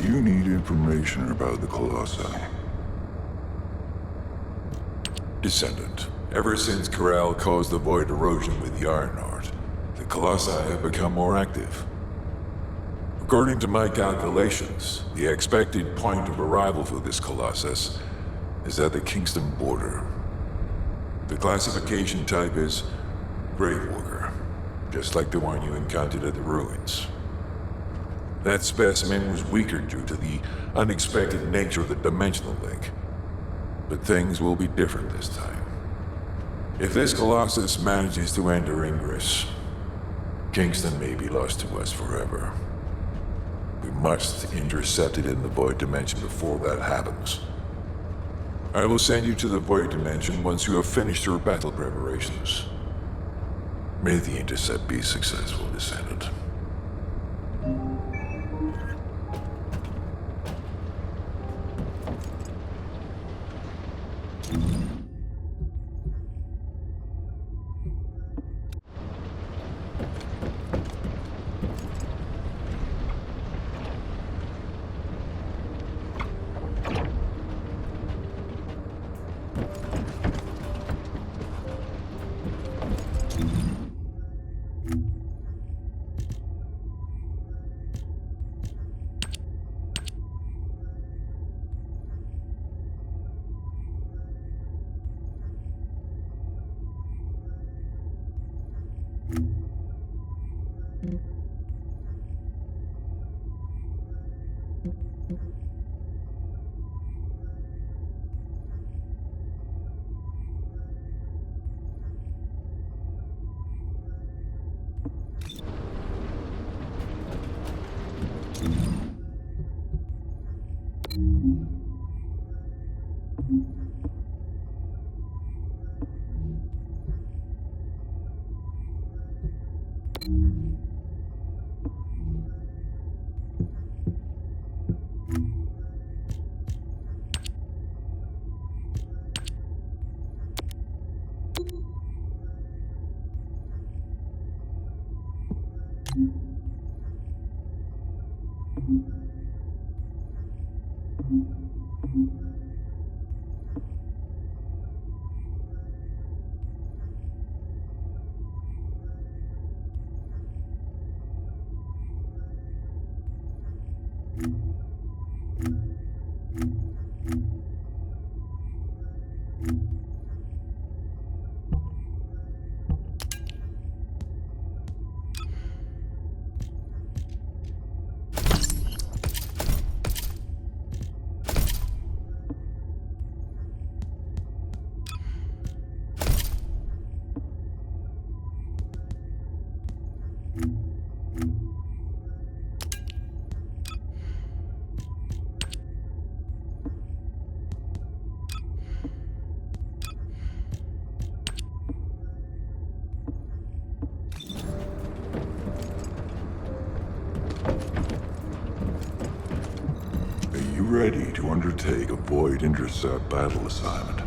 You need information about the Colossi. Descendant, ever since Corral caused the void erosion with the Ironheart, the Colossi have become more active. According to my calculations, the expected point of arrival for this Colossus is at the Kingston border. The classification type is Gravewalker, just like the one you encountered at the ruins. That specimen was weaker due to the unexpected nature of the dimensional link. But things will be different this time. If this Colossus manages to enter Ingress, Kingston may be lost to us forever. We must intercept it in the Void Dimension before that happens. I will send you to the Void Dimension once you have finished your battle preparations. May the intercept be successful, Descendant. ready to undertake a Void Intercept battle assignment.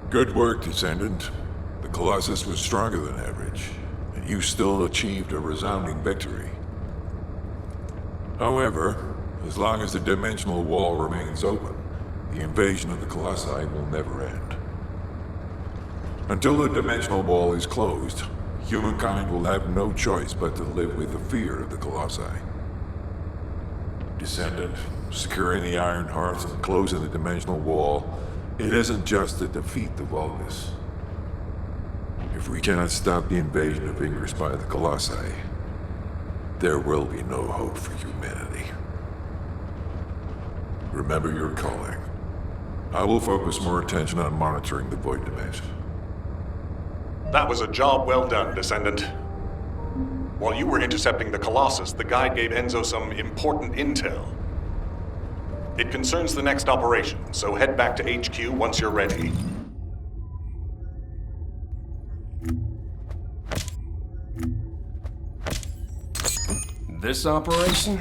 Good work, Descendant. The Colossus was stronger than average, and you still achieved a resounding victory. However, as long as the dimensional wall remains open, the invasion of the Colossi will never end. Until the dimensional wall is closed, humankind will have no choice but to live with the fear of the Colossi. Descendant, securing the Iron Hearts and closing the dimensional wall, it isn't just to defeat the Vulgus. If we cannot stop the invasion of Ingress by the Colossi, there will be no hope for humanity. Remember your calling. I will focus more attention on monitoring the Void Dimension. That was a job well done, Descendant. While you were intercepting the Colossus, the guide gave Enzo some important intel. It concerns the next operation, so head back to HQ once you're ready. This operation?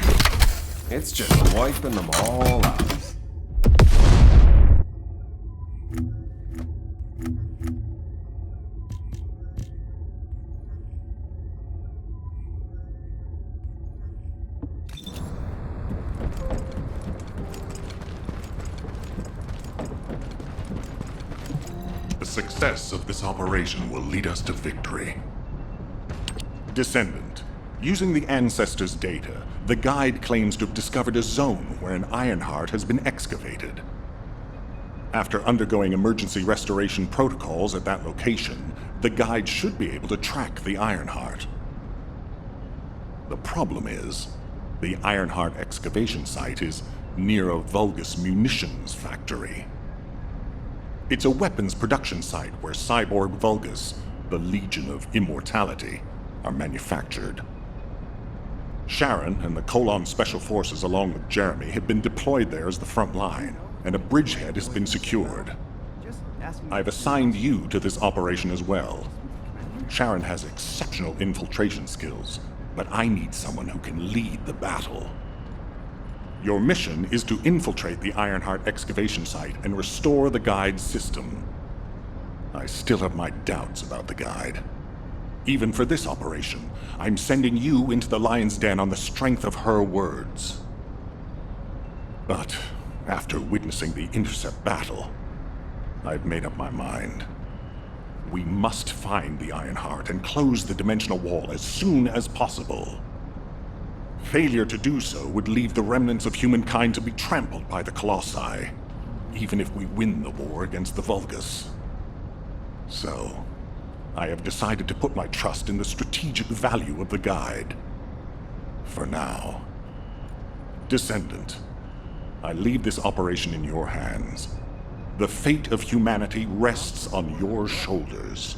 It's just wiping them all out. The success of this operation will lead us to victory. Descendant, using the Ancestors' data, the guide claims to have discovered a zone where an Ironheart has been excavated. After undergoing emergency restoration protocols at that location, the guide should be able to track the Ironheart. The problem is, the Ironheart excavation site is near a Vulgus munitions factory. It's a weapons production site where cyborg Vulgus, the Legion of Immortality, are manufactured. Sharon and the Colon Special Forces along with Jeremy have been deployed there as the front line, and a bridgehead has been secured. I've assigned you to this operation as well. Sharon has exceptional infiltration skills, but I need someone who can lead the battle. Your mission is to infiltrate the Ironheart excavation site and restore the guide's system. I still have my doubts about the guide. Even for this operation, I'm sending you into the Lion's Den on the strength of her words. But after witnessing the intercept battle, I've made up my mind. We must find the Ironheart and close the dimensional wall as soon as possible. Failure to do so would leave the remnants of humankind to be trampled by the Colossi, even if we win the war against the Vulgus. So, I have decided to put my trust in the strategic value of the guide. For now. Descendant, I leave this operation in your hands. The fate of humanity rests on your shoulders.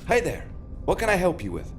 Hi there. What can I help you with?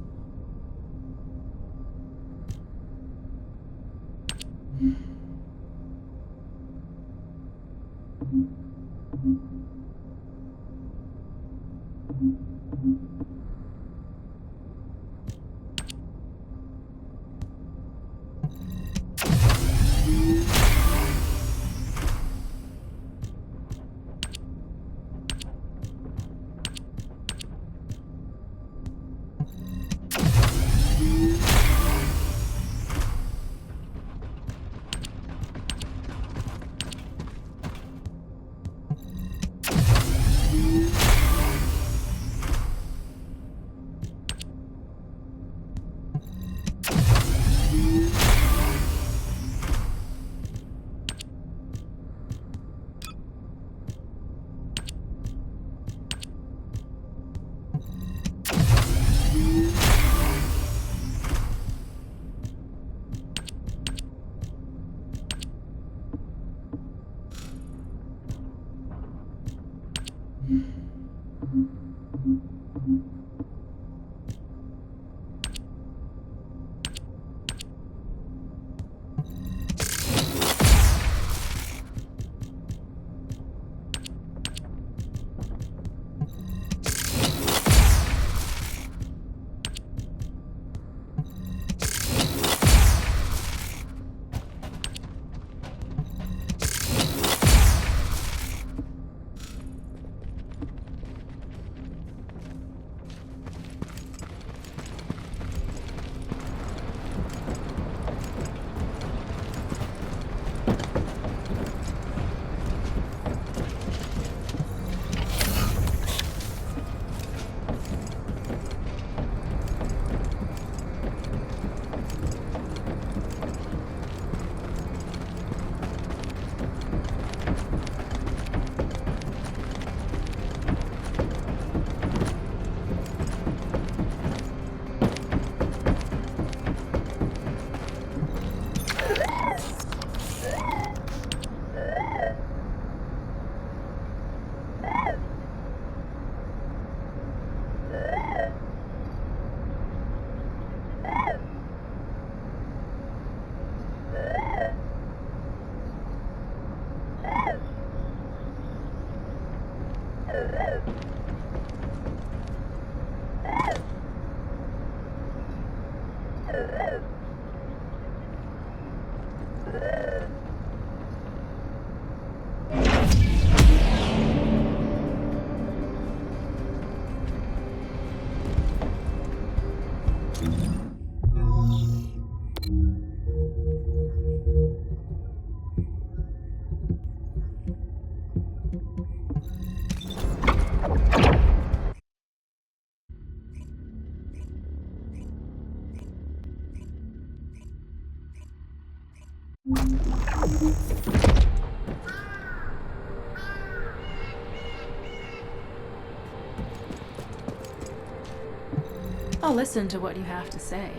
I'll listen to what you have to say.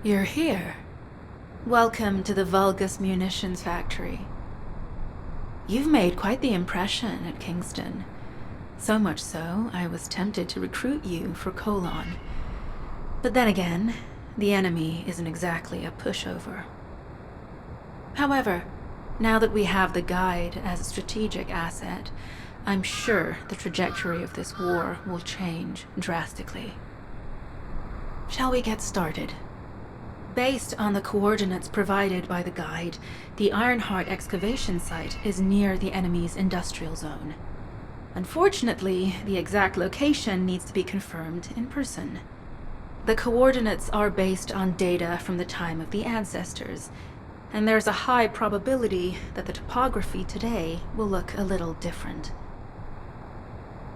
You're here. Welcome to the Vulgus Munitions Factory. You've made quite the impression at Kingston. So much so, I was tempted to recruit you for Colon. But then again, the enemy isn't exactly a pushover. However, now that we have the Guide as a strategic asset, I'm sure the trajectory of this war will change drastically. Shall we get started? Based on the coordinates provided by the Guide, the Ironheart excavation site is near the enemy's industrial zone. Unfortunately, the exact location needs to be confirmed in person. The coordinates are based on data from the time of the ancestors, and there's a high probability that the topography today will look a little different.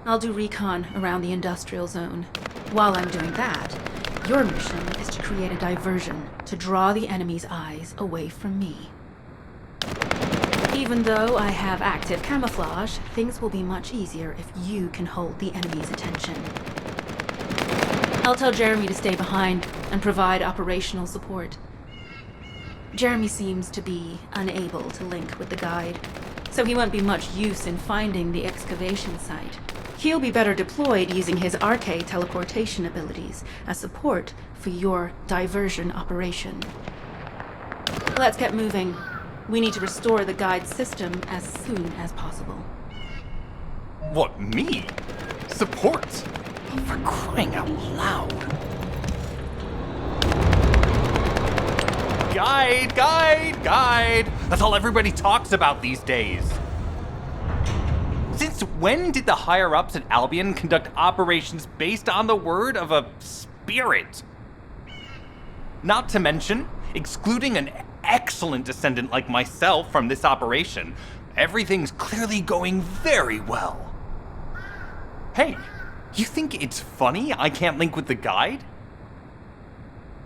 I'll do recon around the industrial zone. While I'm doing that, your mission is to create a diversion to draw the enemy's eyes away from me. Even though I have active camouflage, things will be much easier if you can hold the enemy's attention. I'll tell Jeremy to stay behind and provide operational support. Jeremy seems to be unable to link with the Guide, so he won't be much use in finding the excavation site. He'll be better deployed using his RK teleportation abilities as support for your diversion operation. Let's get moving. We need to restore the guide system as soon as possible. What, me? Support? Oh, for crying out loud. Guide! That's all everybody talks about these days. Since when did the higher-ups at Albion conduct operations based on the word of a spirit? Not to mention, excluding an excellent descendant like myself from this operation, everything's clearly going very well. Hey, you think it's funny I can't link with the guide?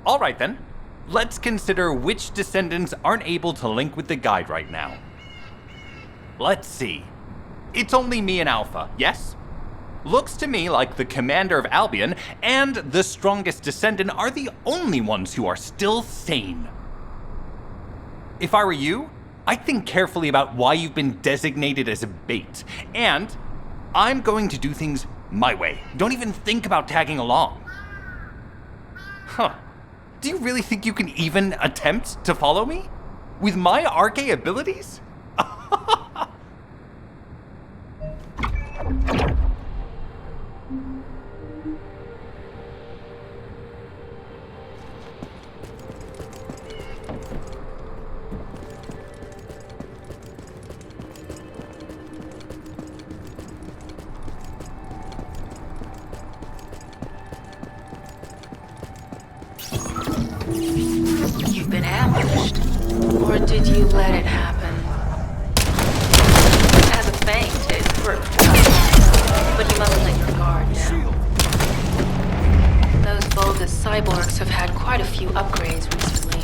Alright then, let's consider which descendants aren't able to link with the guide right now. Let's see. It's only me and Alpha, yes? Looks to me like the commander of Albion and the strongest descendant are the only ones who are still sane. If I were you, I'd think carefully about why you've been designated as a bait, and I'm going to do things my way. Don't even think about tagging along. Huh. Do you really think you can even attempt to follow me? With my RK abilities? You've been ambushed. Or did you let it happen? As a feint, it worked well. But you must let your guard down. Those Vulgus cyborgs have had quite a few upgrades recently.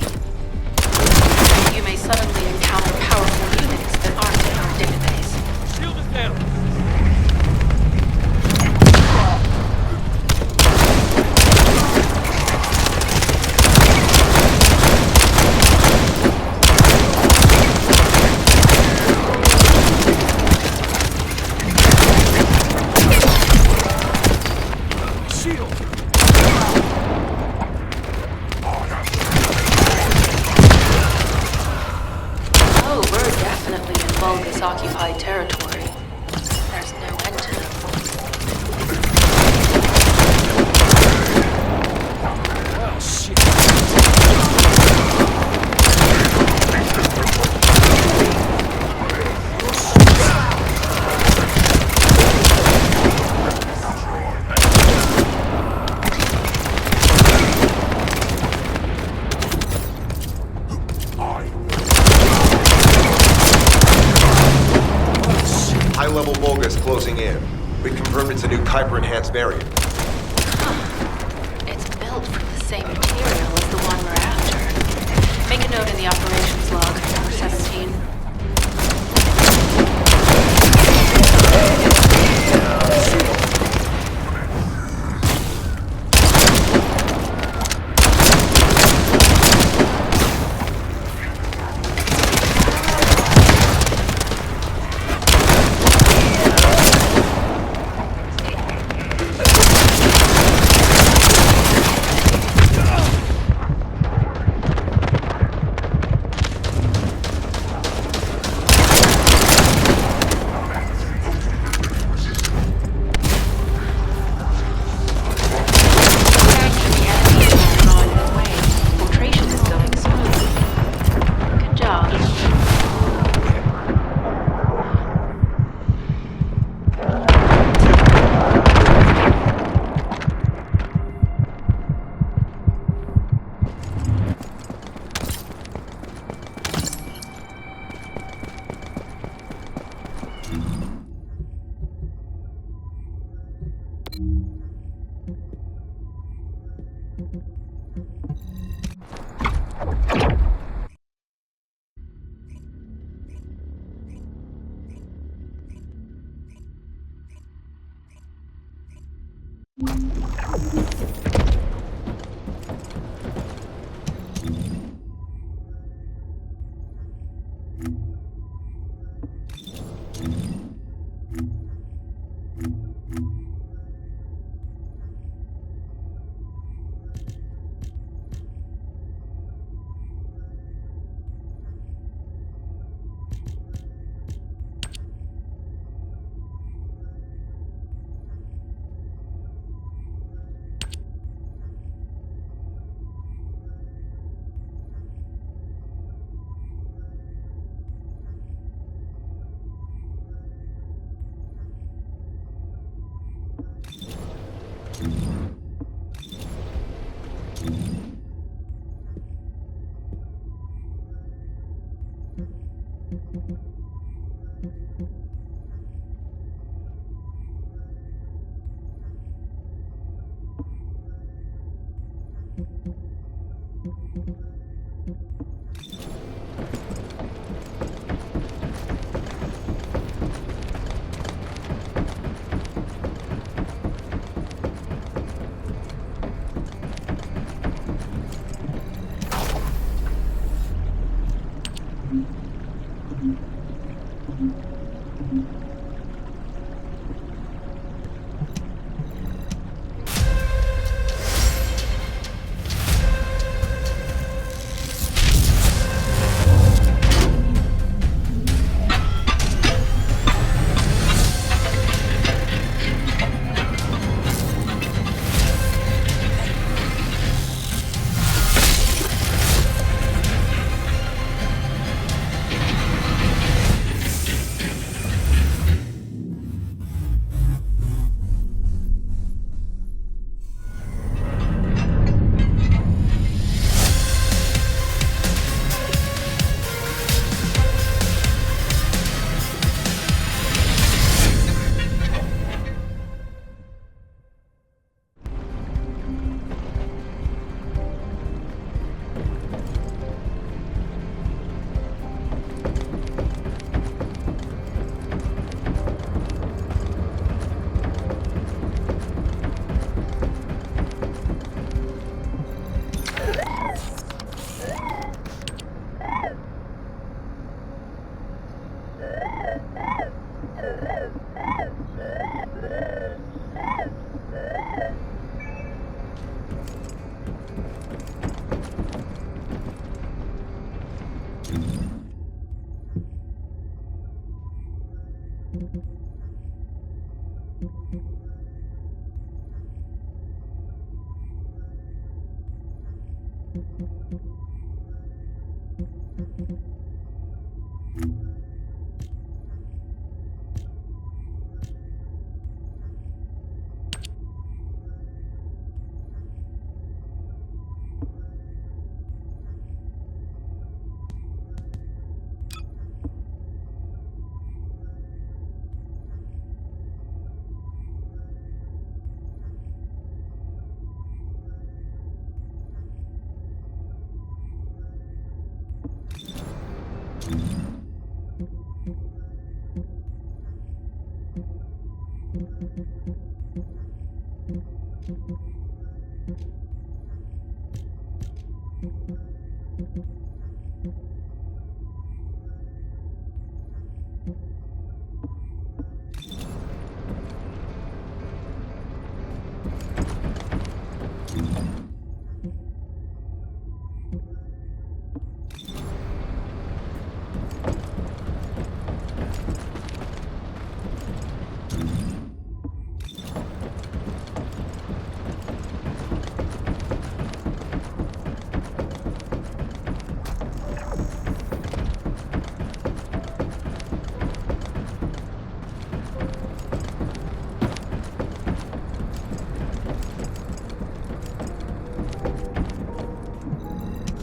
You may suddenly encounter powerful units that aren't in our database. Shield is down. Occupied territory. There's no end to them. Oh, shit. High-level Vulgus closing in. We confirmed it's a new Kuiper-enhanced variant. It's built from the same material as the one we're after. Make a note in the operations log, number 17.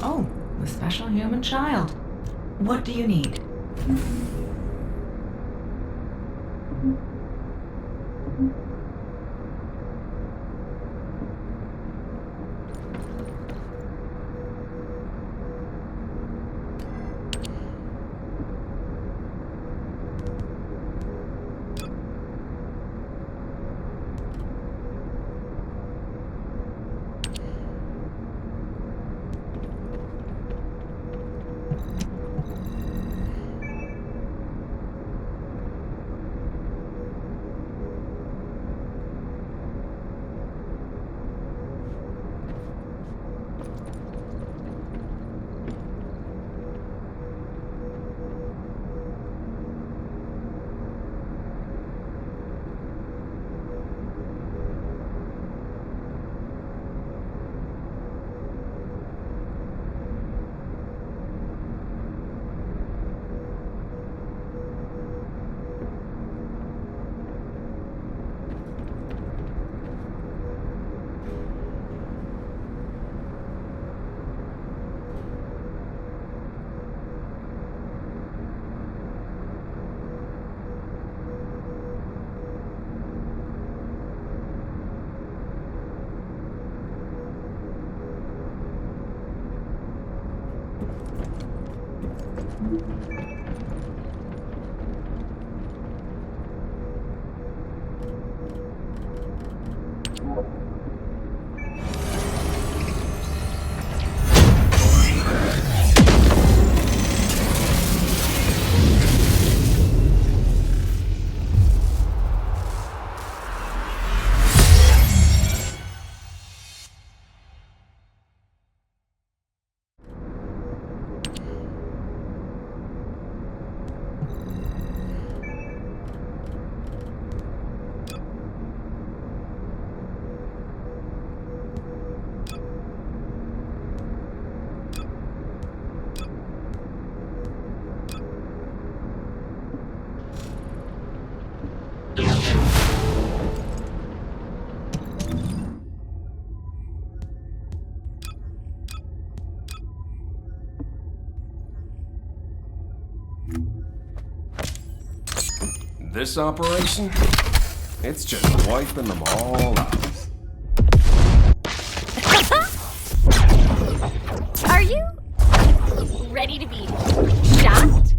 Oh, the special human child. What do you need? This operation? It's just wiping them all out. Are you ready to be shocked?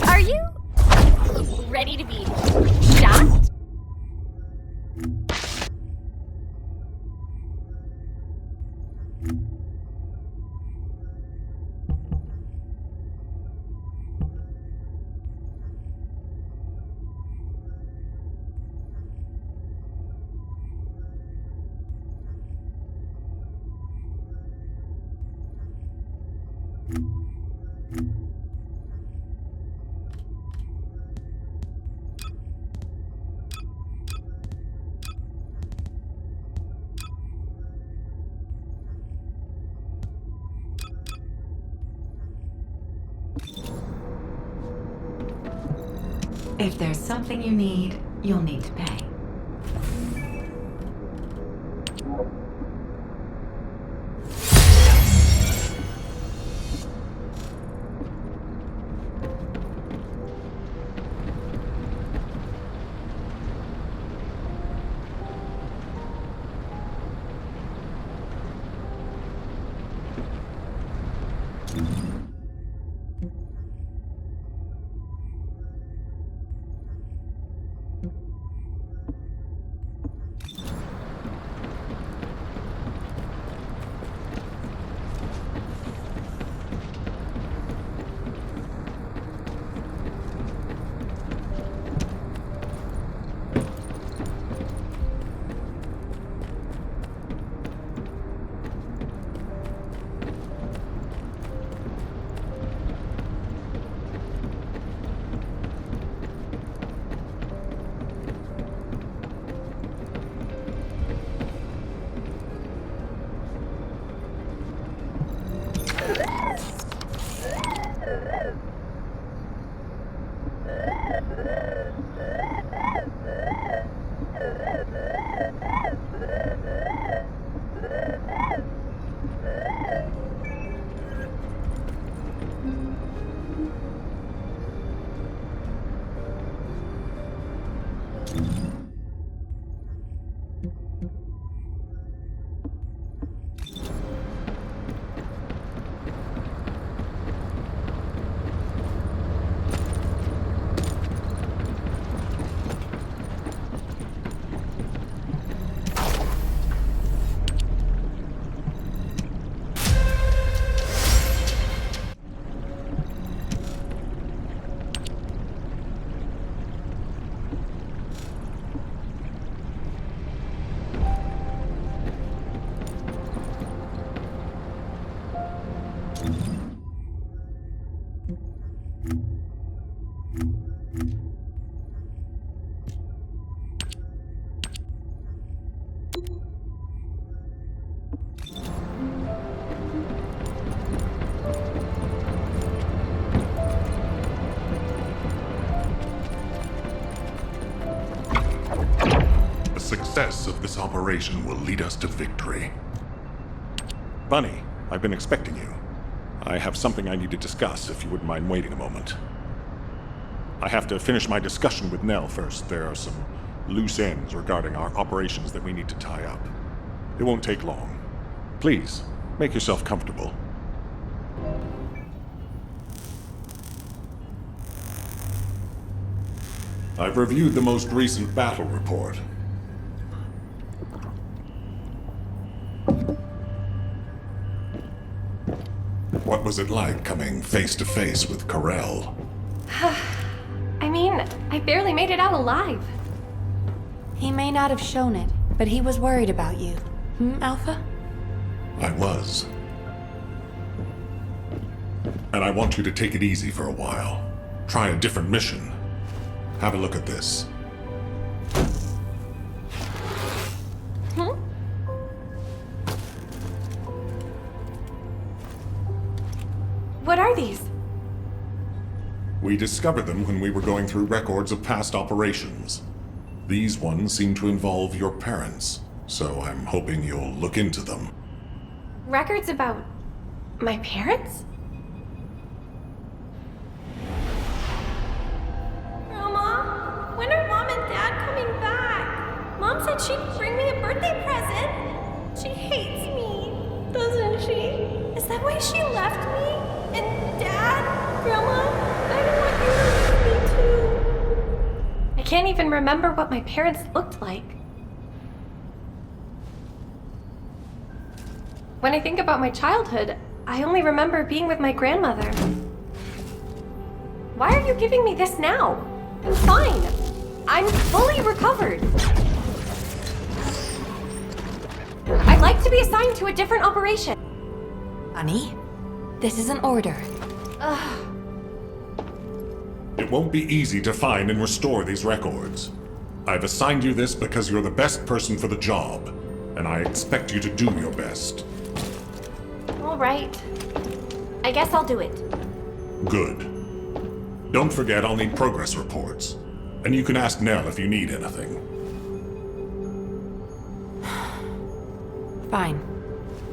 Are you ready to be shocked? If there's something you need, you'll need to pay. The success of this operation will lead us to victory. Bunny, I've been expecting you. I have something I need to discuss, if you wouldn't mind waiting a moment. I have to finish my discussion with Nell first. There are some loose ends regarding our operations that we need to tie up. It won't take long. Please, make yourself comfortable. I've reviewed the most recent battle report. What was it like coming face to face with Corel? I mean, I barely made it out alive. He may not have shown it, but he was worried about you. Alpha? I was. And I want you to take it easy for a while. Try a different mission. Have a look at this. What are these? We discovered them when we were going through records of past operations. These ones seem to involve your parents, so I'm hoping you'll look into them. Records about my parents? Grandma, when are Mom and Dad coming back? Mom said she'd bring me a birthday present. She hates me, doesn't she? Is that why she left me? And Dad? Grandma? I don't want you to leave me too. I can't even remember what my parents looked like. When I think about my childhood, I only remember being with my grandmother. Why are you giving me this now? I'm fine. I'm fully recovered. I'd like to be assigned to a different operation. Bunny, this is an order. It won't be easy to find and restore these records. I've assigned you this because you're the best person for the job, and I expect you to do your best. All right. I guess I'll do it. Good. Don't forget, I'll need progress reports. And you can ask Nell if you need anything. Fine.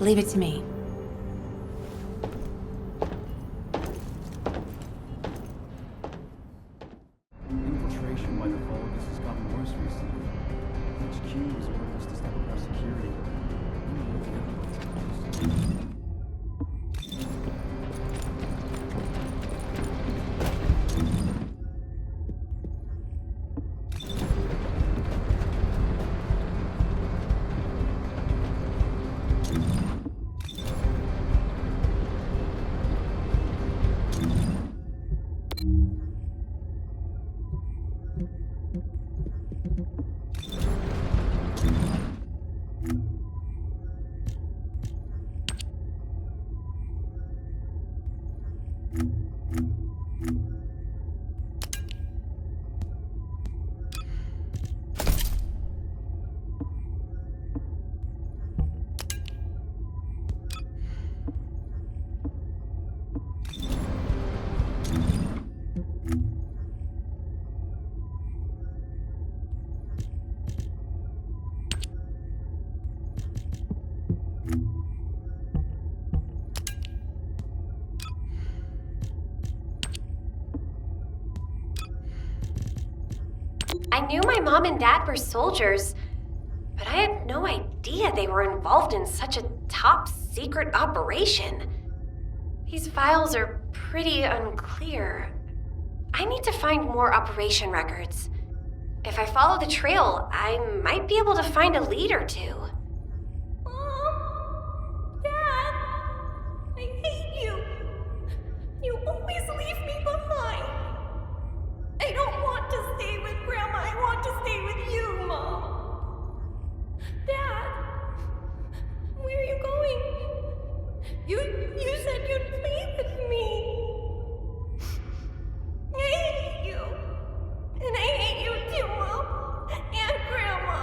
Leave it to me. Infiltration by the Vulgus has gotten worse recently. HQ was ordered us to step up our security. knew my mom and dad were soldiers, but I had no idea they were involved in such a top secret operation. These files are pretty unclear. I need to find more operation records. If I follow the trail, I might be able to find a lead or two. Mom! Dad! I hate you! You always leave me behind! I don't want to stay with Grandma, I want to stay with you, Mom! Dad! Where are you going? You said you'd play with me! I hate you! And I hate you too, Mom! And Grandma!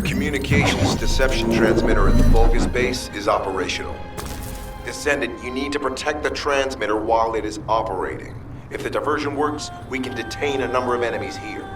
Communications deception transmitter at the Vulgus base is operational. Descendant, you need to protect the transmitter while it is operating. If the diversion works, we can detain a number of enemies here.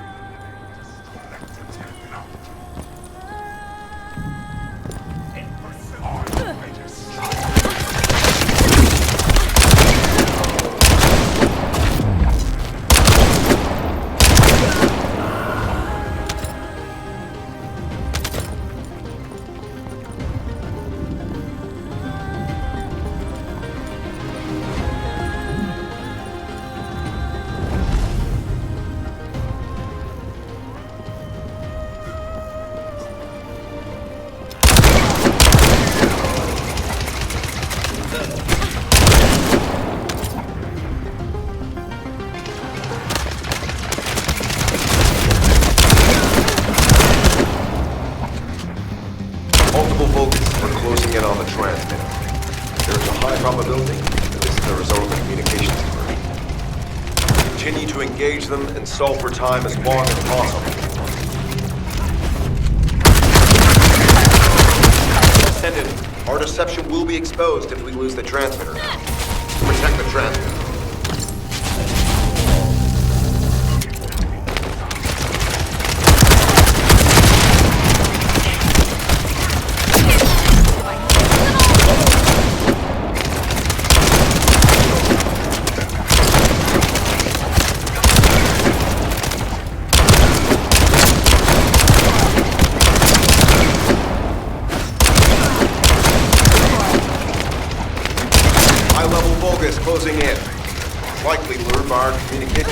Multiple Vulcans are closing in on the transmitter. There is a high probability that this is the result of the communications diversion. Continue to engage them and stall for time as long as possible. Descendant, our deception will be exposed if we lose the transmitter. Protect the transmitter. High-level Vulgus closing in. Likely lured by our communication.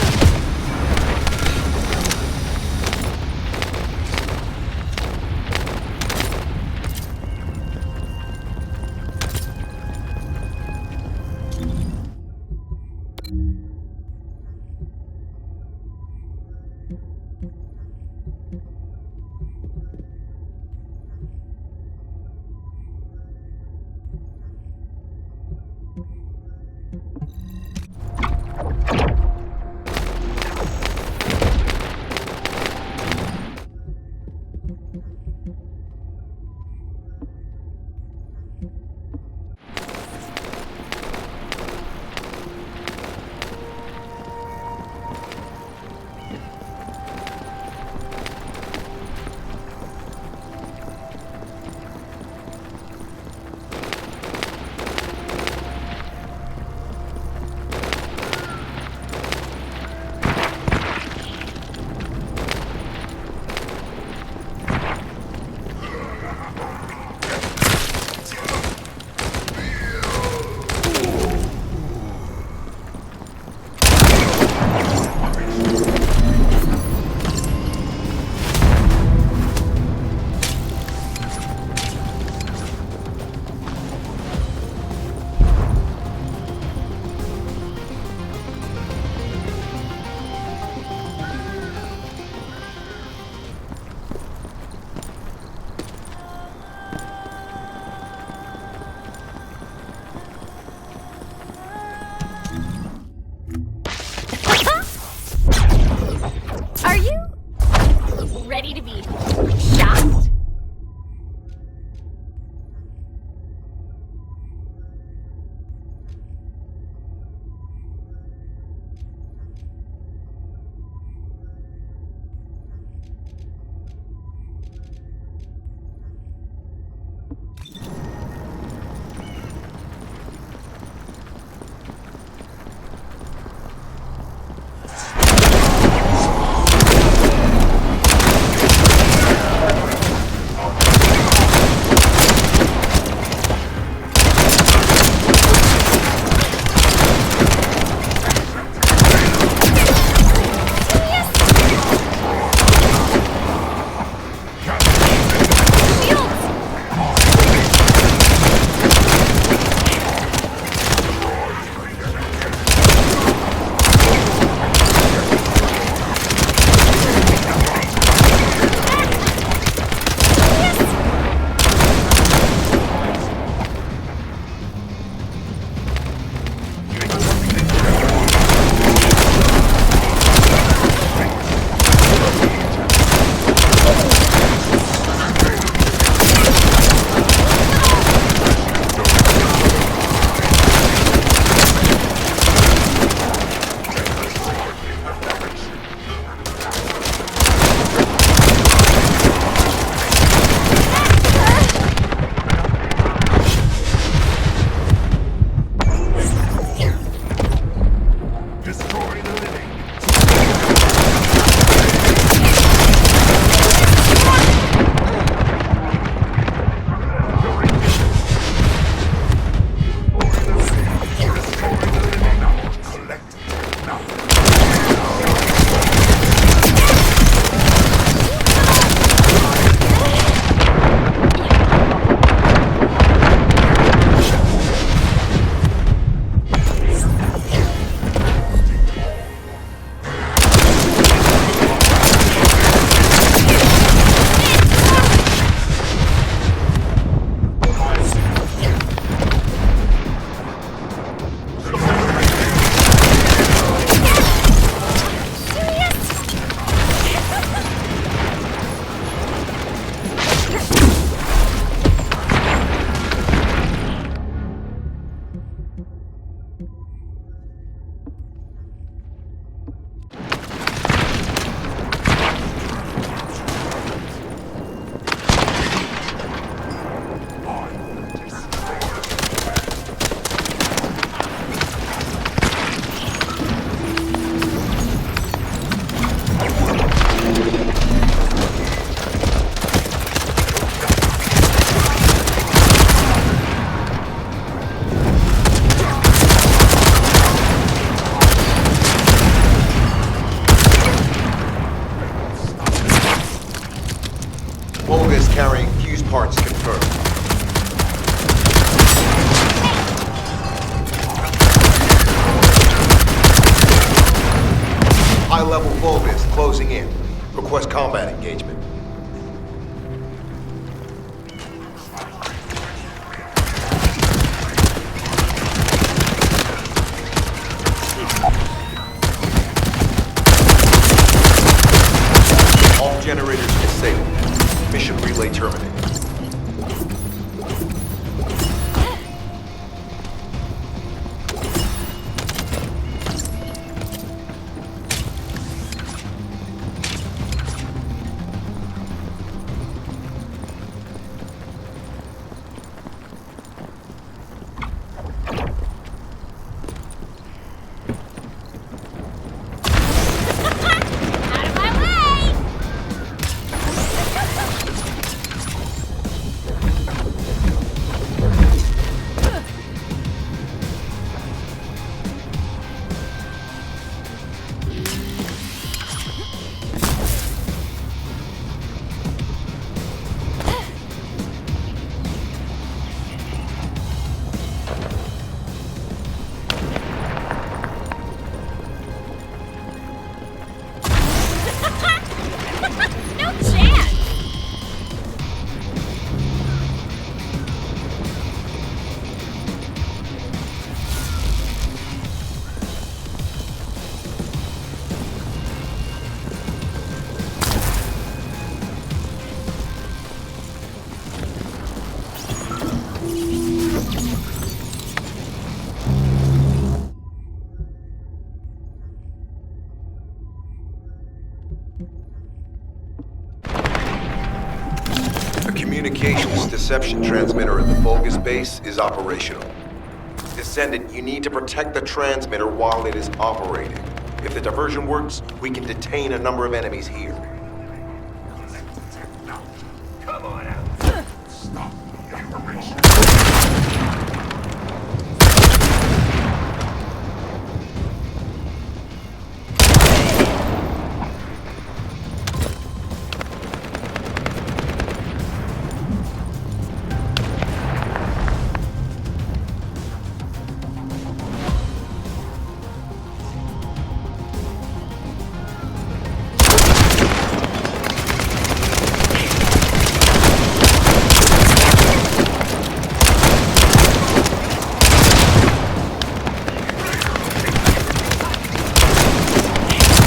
closing in. Request combat engagement. All generators disabled. Mission relay terminated. No chance! A communications deception transmitter at the Vulgus base is operational. Descendant, you need to protect the transmitter while it is operating. If the diversion works, we can detain a number of enemies here. Come on out. Stop the operation.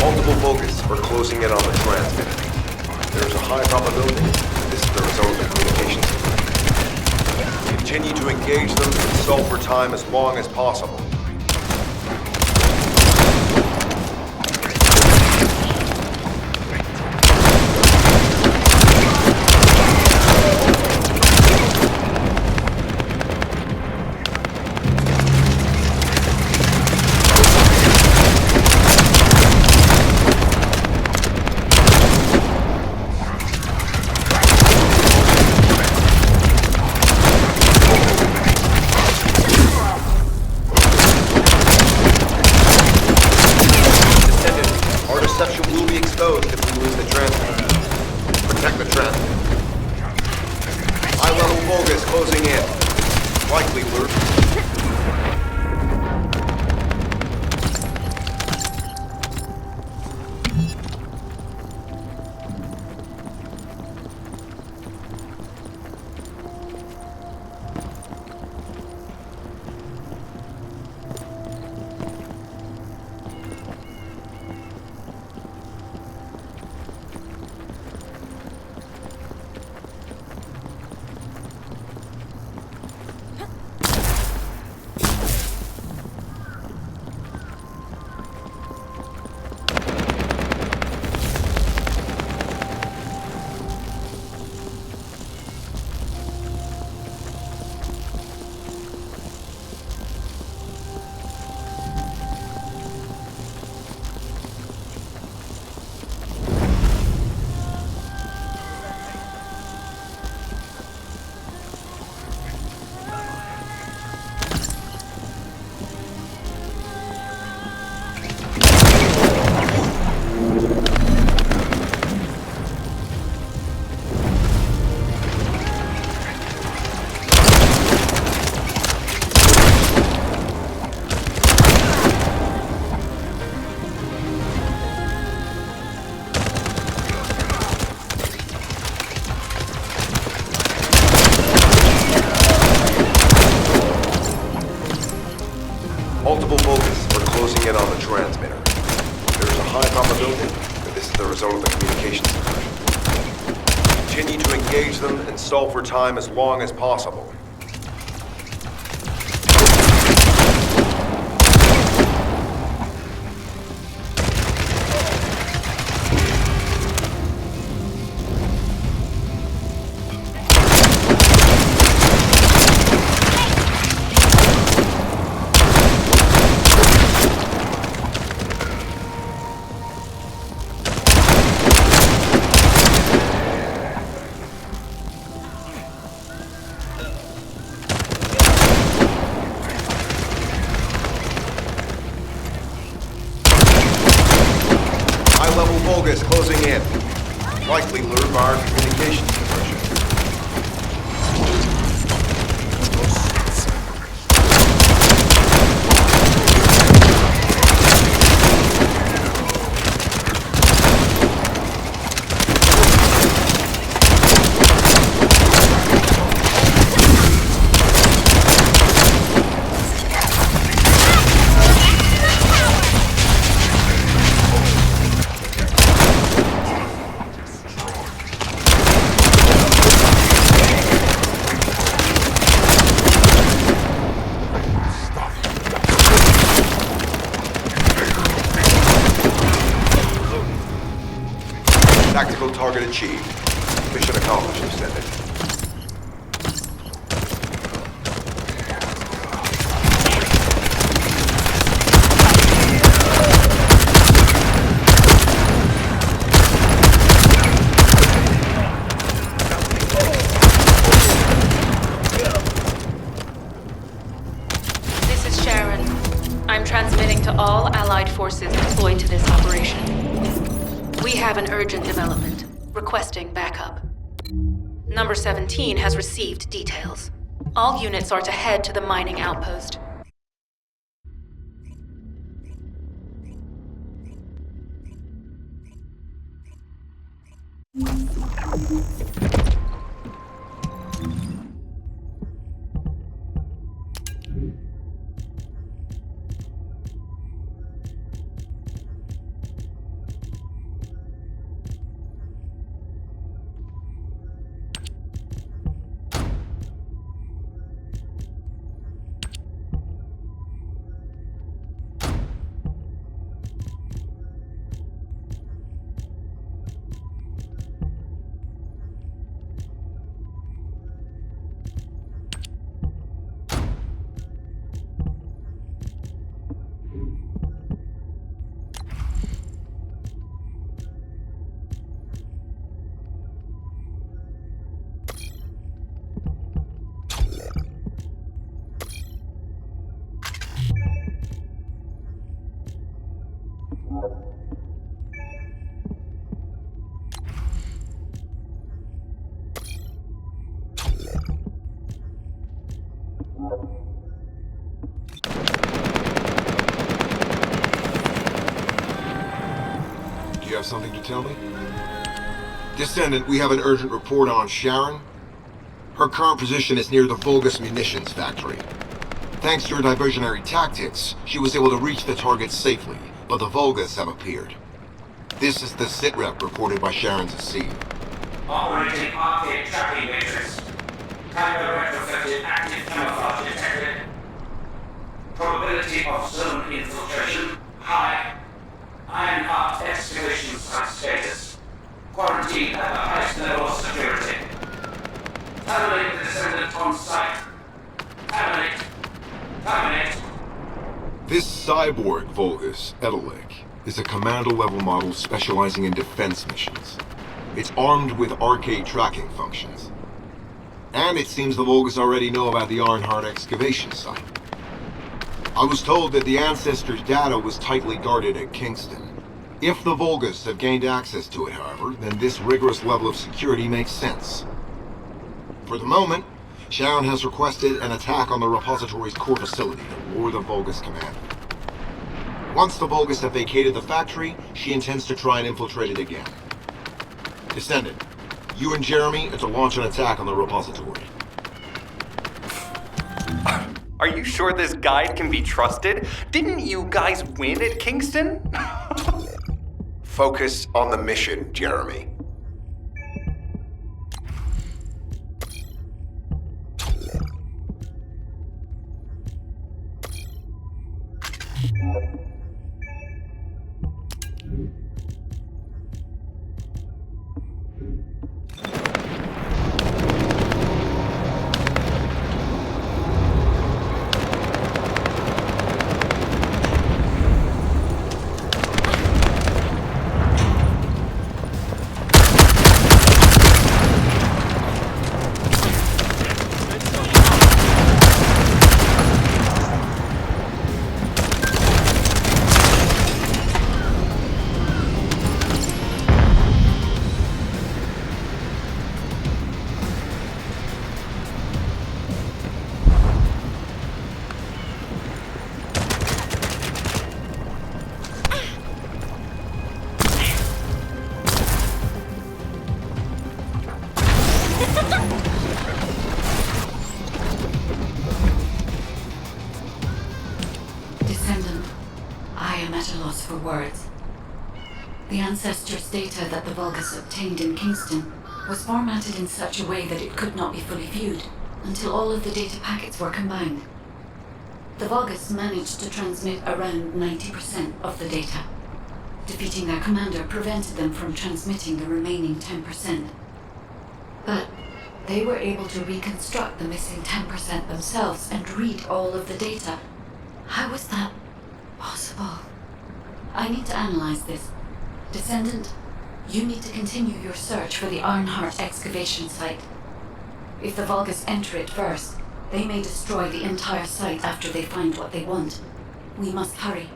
Multiple Vulgus are closing in on the transmitter. There's a high probability that this is the result of the communications. Continue to engage them and stall for time as long as possible. Multiple Vulgus are closing in on the transmitter. There is a high probability that this is the result of the communications diversion. Continue to engage them and stall for time as long as possible. High-level Vulgus closing in. Likely lured by our communications diversion. Tactical target achieved. Mission accomplished, Descendant. This is Sharon. I'm transmitting to all Allied forces deployed to this operation. We have an urgent development, requesting backup. Number 17 has received details. All units are to head to the mining outpost. Do you have something to tell me? Descendant, we have an urgent report on Sharon. Her current position is near the Vulgus munitions factory. Thanks to her diversionary tactics, she was able to reach the target safely, but the Vulgus have appeared. This is the sitrep reported by Sharon's AC. Operating arcade tracking matrix. Typo retrofitted active camouflage detected. Probability of zone infiltration high. Ironheart excavation site status. Quarantine at the highest level of security. Terminate the Descendant on site. Terminate. Terminate. This cyborg Vulgus, Edelek, is a commando-level model specializing in defense missions. It's armed with arcade tracking functions. And it seems the Vulgus already know about the Ironheart excavation site. I was told that the Ancestors' data was tightly guarded at Kingston. If the Vulgus have gained access to it, however, then this rigorous level of security makes sense. For the moment, Sharon has requested an attack on the repository's core facility to lure the Vulgus commander. Once the Vulgus have vacated the factory, she intends to try and infiltrate it again. Descendant, you and Jeremy are to launch an attack on the repository. Are you sure this guide can be trusted? Didn't you guys win at Kingston? Focus on the mission, Jeremy. Descendant, I am at a loss for words. The Ancestors' data that the Vulgus obtained in Kingston was formatted in such a way that it could not be fully viewed until all of the data packets were combined. The Vulgus managed to transmit around 90% of the data. Defeating their commander prevented them from transmitting the remaining 10%. But they were able to reconstruct the missing 10% themselves and read all of the data. How was that possible? I need to analyze this. Descendant, you need to continue your search for the Ironheart excavation site. If the Vulgus enter it first, they may destroy the entire site after they find what they want. We must hurry.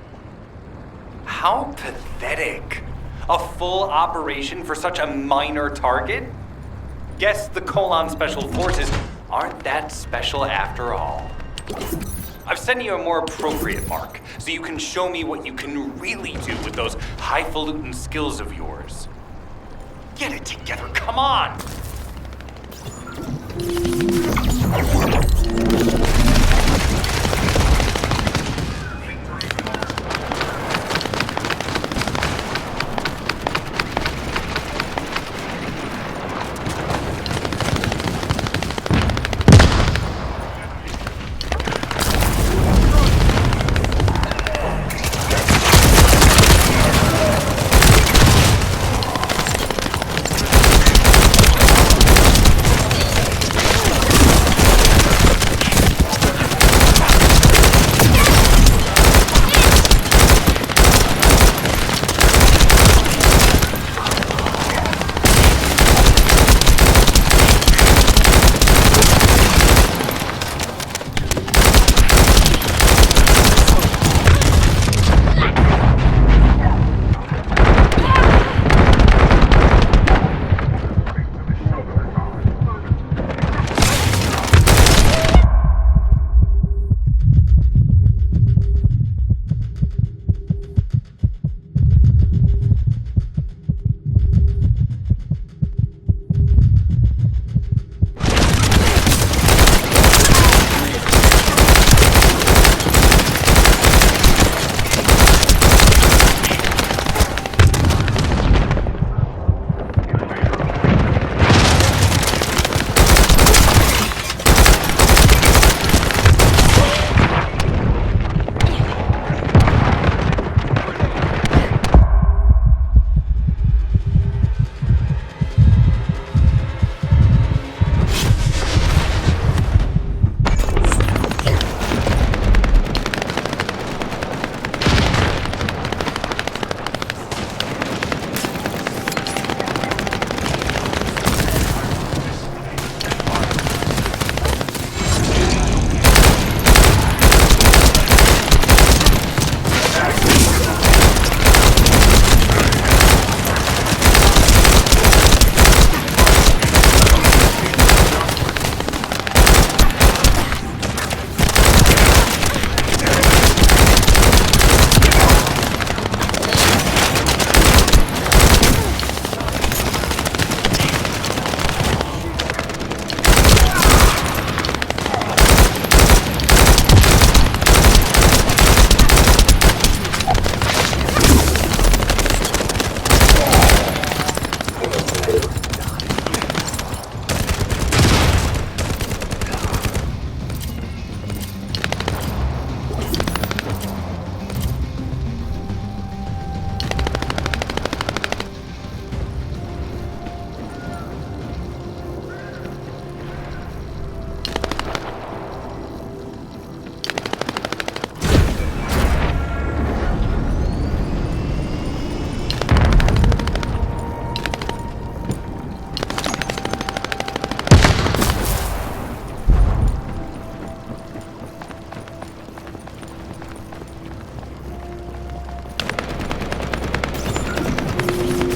How pathetic. A full operation for such a minor target? Guess the Colon Special Forces aren't that special after all. I've sent you a more appropriate mark, so you can show me what you can really do with those highfalutin skills of yours. Get it together, come on!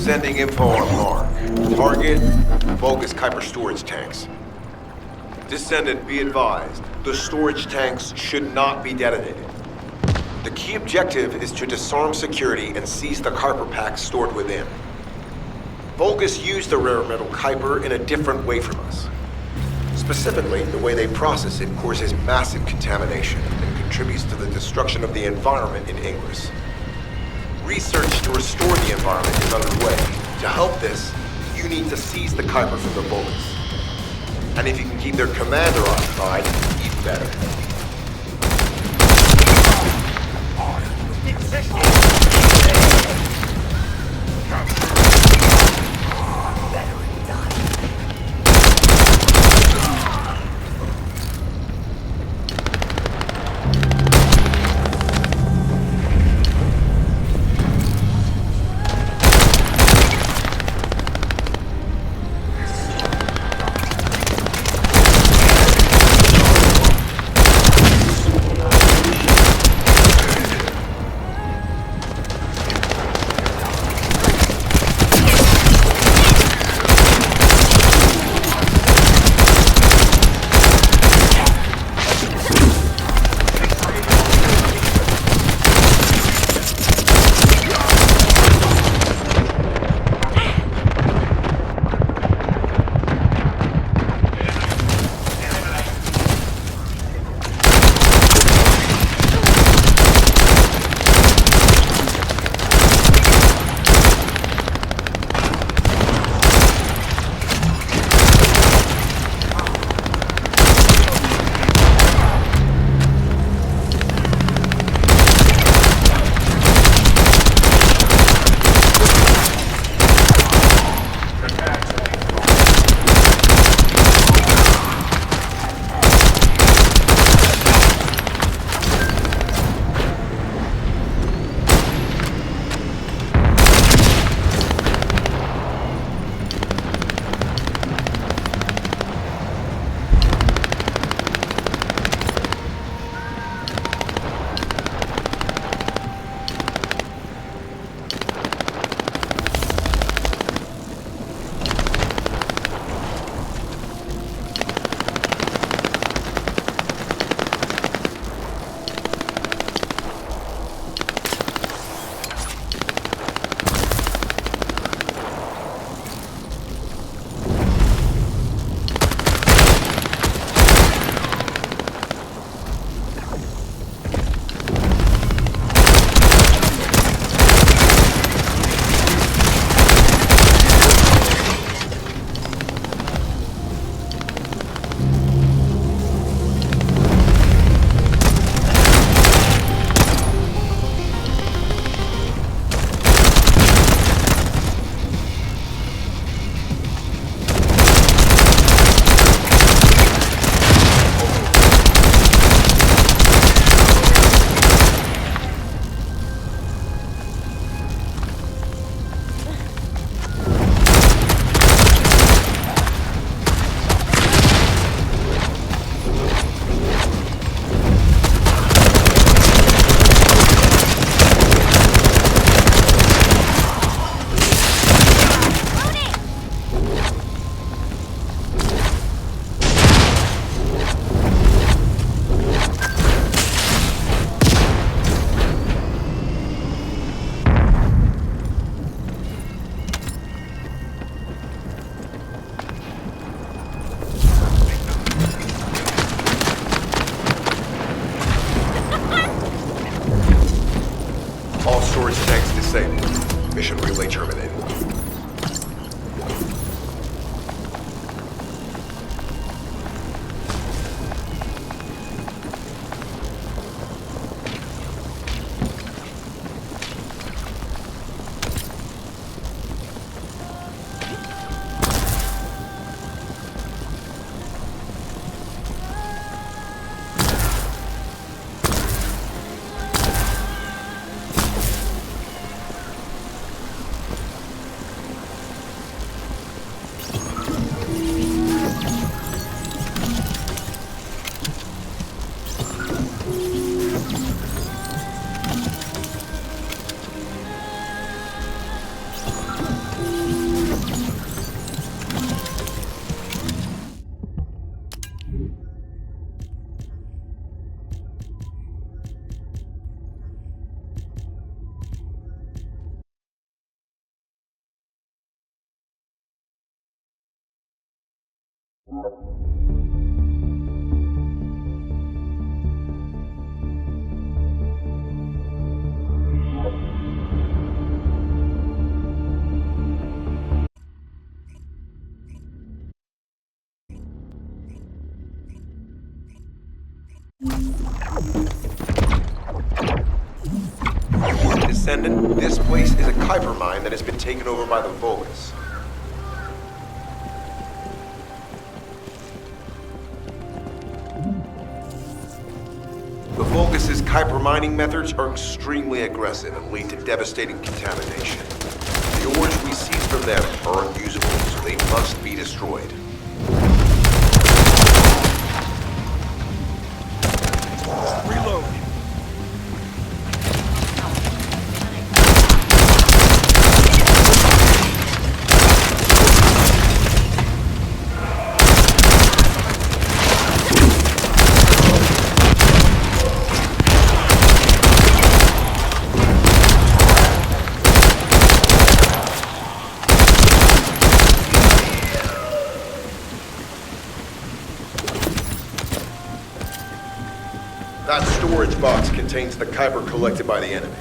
Sending info on Mark. Target, Vulgus Kuiper storage tanks. Descendant, be advised. The storage tanks should not be detonated. The key objective is to disarm security and seize the Kuiper packs stored within. Vulgus used the rare metal Kuiper in a different way from us. Specifically, the way they process it causes massive contamination and contributes to the destruction of the environment in Ingress. Research to restore the environment is underway. To help this, you need to seize the Kuiper from the Vulgus. And if you can keep their commander occupied, even better. Mission relay terminated. Descendant, this place is a Kuiper mine that has been taken over by the Vulgus. The Vulgus' Kuiper mining methods are extremely aggressive and lead to devastating contamination. The ores we seize from them are unusable, so they must be destroyed. Reload. That storage box contains the Kuiper collected by the enemy.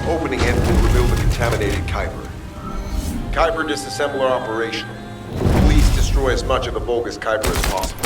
Opening it will reveal the contaminated Kuiper. Kuiper disassembler operational. Please destroy as much of the Vulgus Kuiper as possible.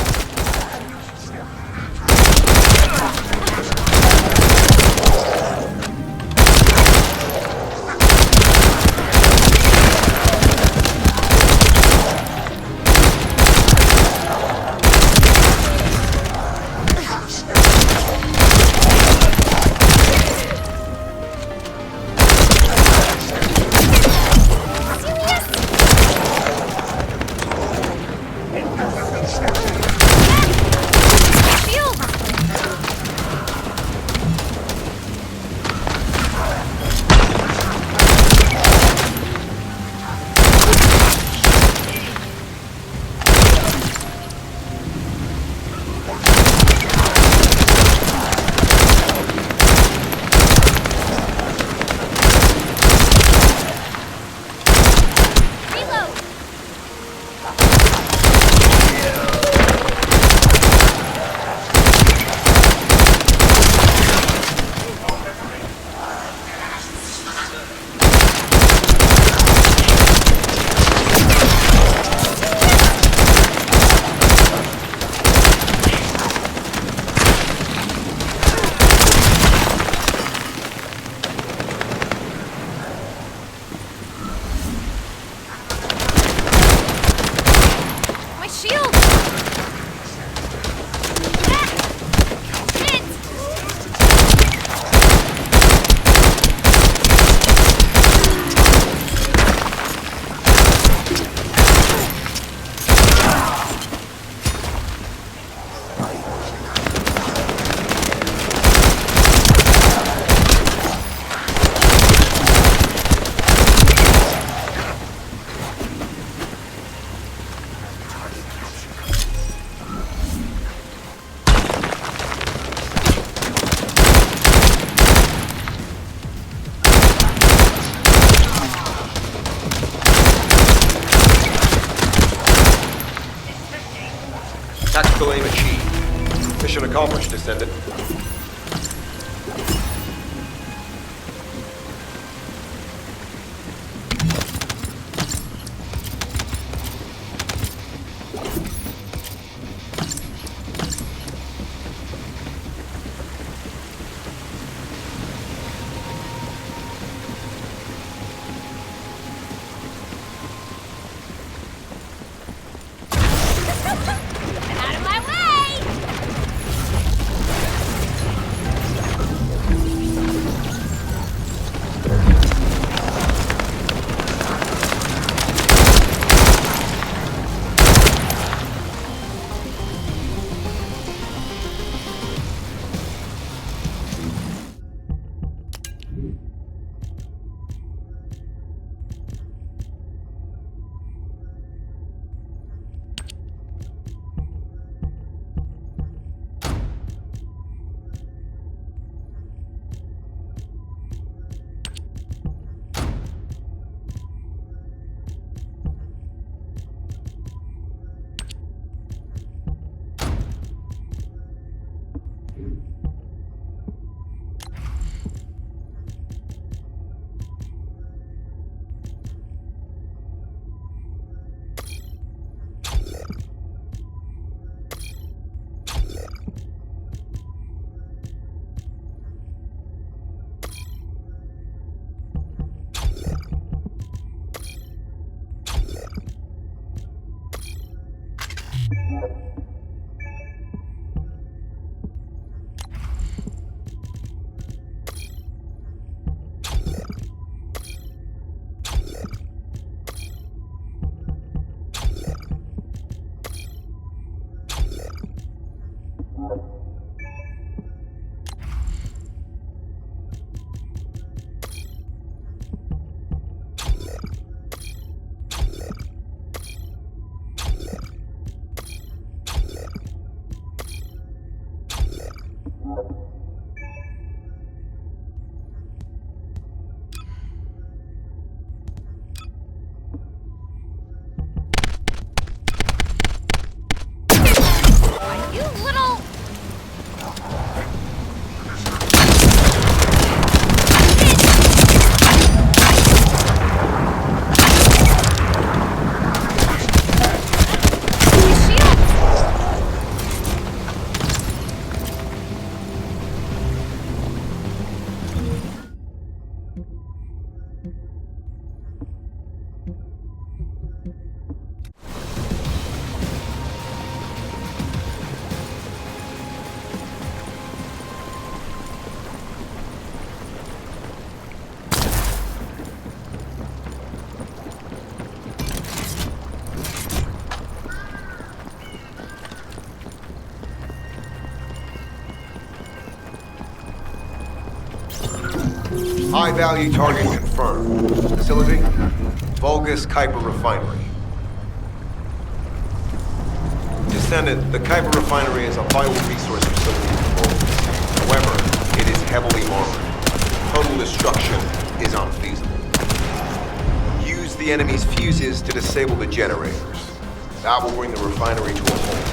Tactical aim achieved. Mission accomplished, Descendant. Out of my way! High-value target confirmed. Facility? Vulgus Kuiper Refinery. Descendant, the Kuiper Refinery is a vital resource facility for Vulgus. However, it is heavily armored. Total destruction is unfeasible. Use the enemy's fuses to disable the generators. That will bring the refinery to a halt.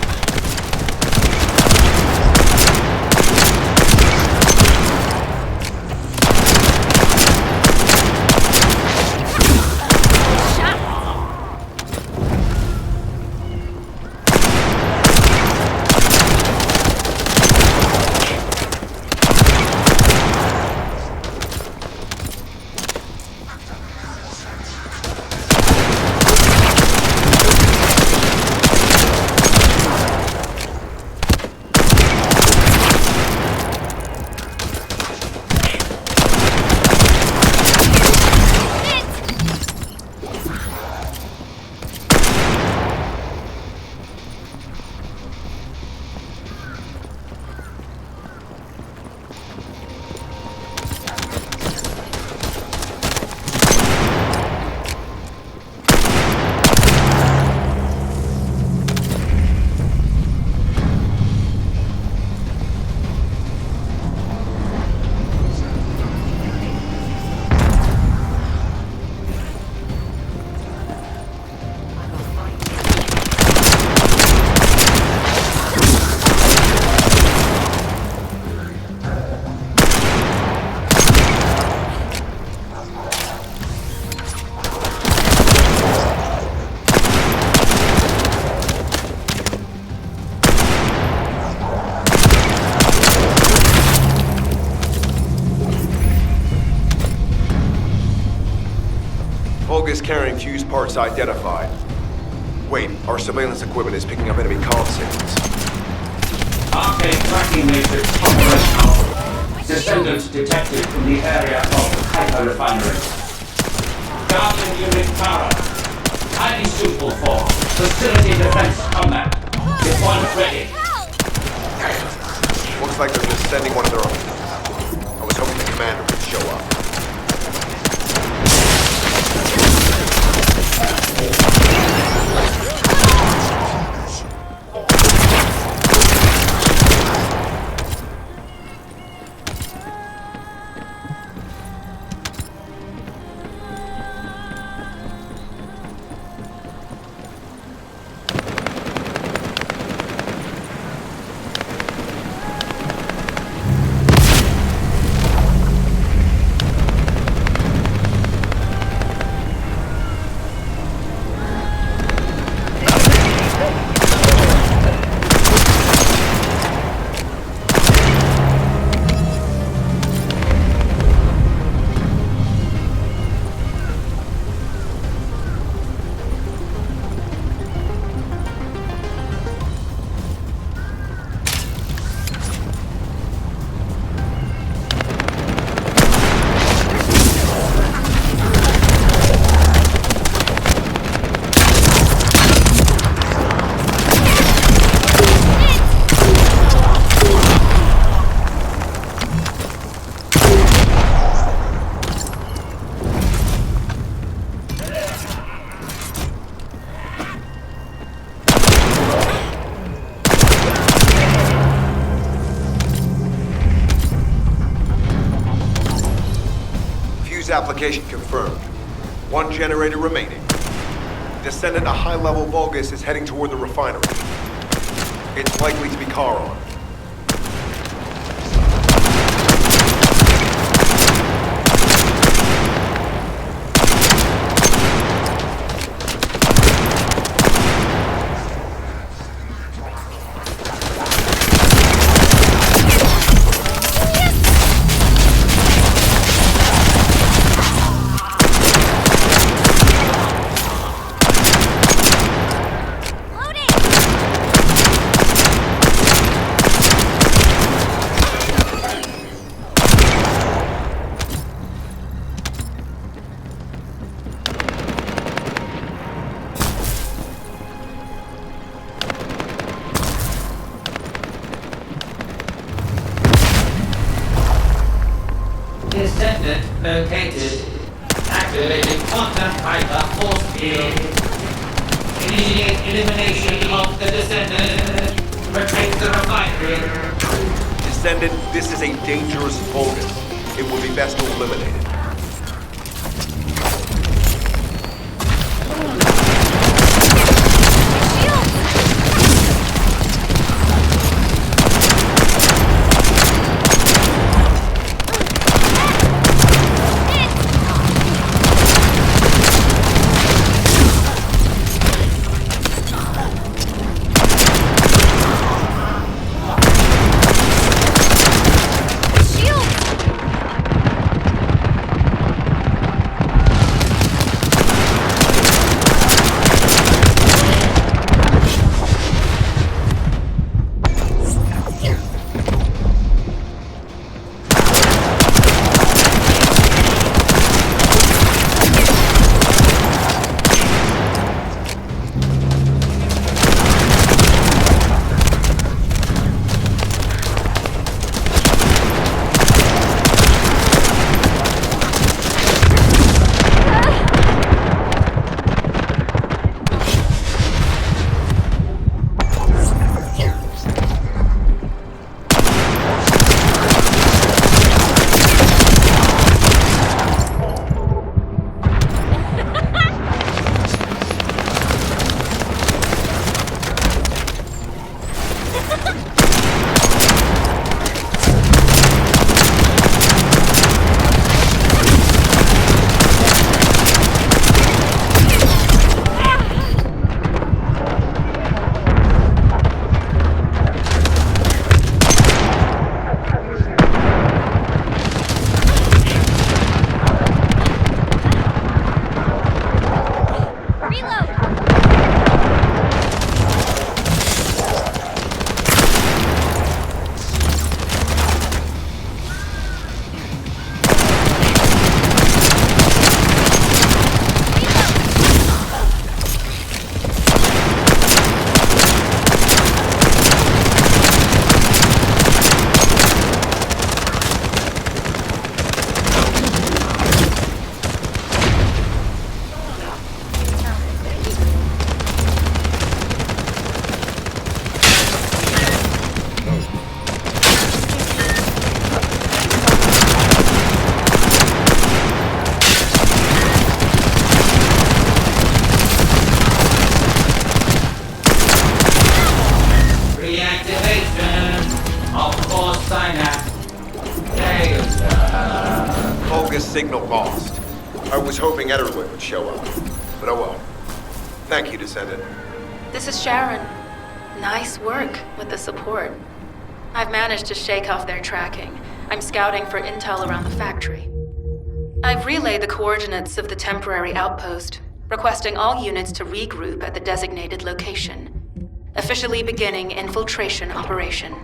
Vulgus carrying fuse parts identified. Wait, our surveillance equipment is picking up enemy comm signals. Arcade tracking matrix operational. Descendant detected from the area of the Kuiper Refinery. Guardian unit power. Highly suitable for facility defense combat. Deployment ready. Looks like they're just sending one of their own. I was hoping the commander would show up. Application confirmed. One generator remaining. Descendant, a high-level Vulgus is heading toward the refinery. It's likely to be Charon. Descendant located. Activating quantum hyper force field. Initiate elimination of the Descendant. Protect the refinery. Descendant, this is a dangerous Vulgus. It will be best to eliminate it. Signal lost. I was hoping Ederlich would show up, but oh well. Thank you, Descendant. This is Sharon. Nice work with the support. I've managed to shake off their tracking. I'm scouting for intel around the factory. I've relayed the coordinates of the temporary outpost, requesting all units to regroup at the designated location. Officially beginning infiltration operation.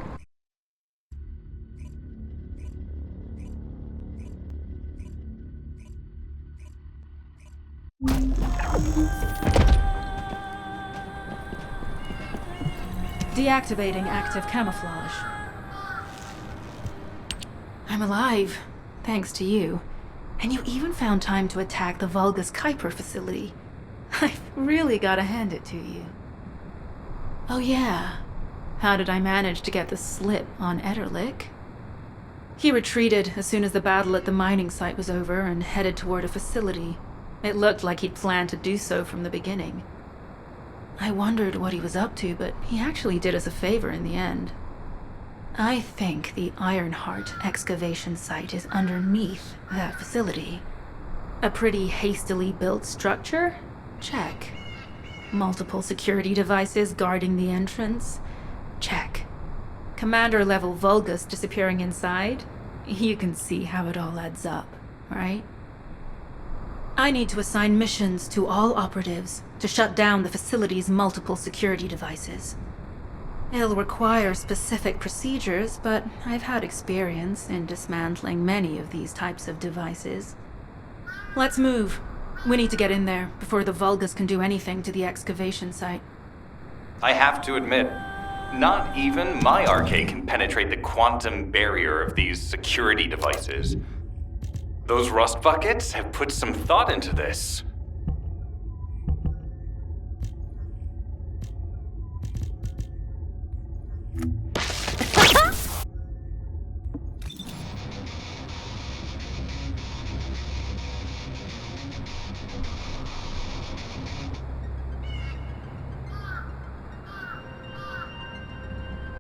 Deactivating active camouflage. I'm alive, thanks to you. And you even found time to attack the Vulgus Kuiper facility. I've really gotta hand it to you. Oh yeah, how did I manage to get the slip on Ederlich? He retreated as soon as the battle at the mining site was over and headed toward a facility. It looked like he'd planned to do so from the beginning. I wondered what he was up to, but he actually did us a favor in the end. I think the Ironheart excavation site is underneath that facility. A pretty hastily built structure? Check. Multiple security devices guarding the entrance? Check. Commander-level Vulgus disappearing inside? You can see how it all adds up, right? I need to assign missions to all operatives to shut down the facility's multiple security devices. It'll require specific procedures, but I've had experience in dismantling many of these types of devices. Let's move. We need to get in there before the Vulgus can do anything to the excavation site. I have to admit, not even my RK can penetrate the quantum barrier of these security devices. Those rust buckets have put some thought into this.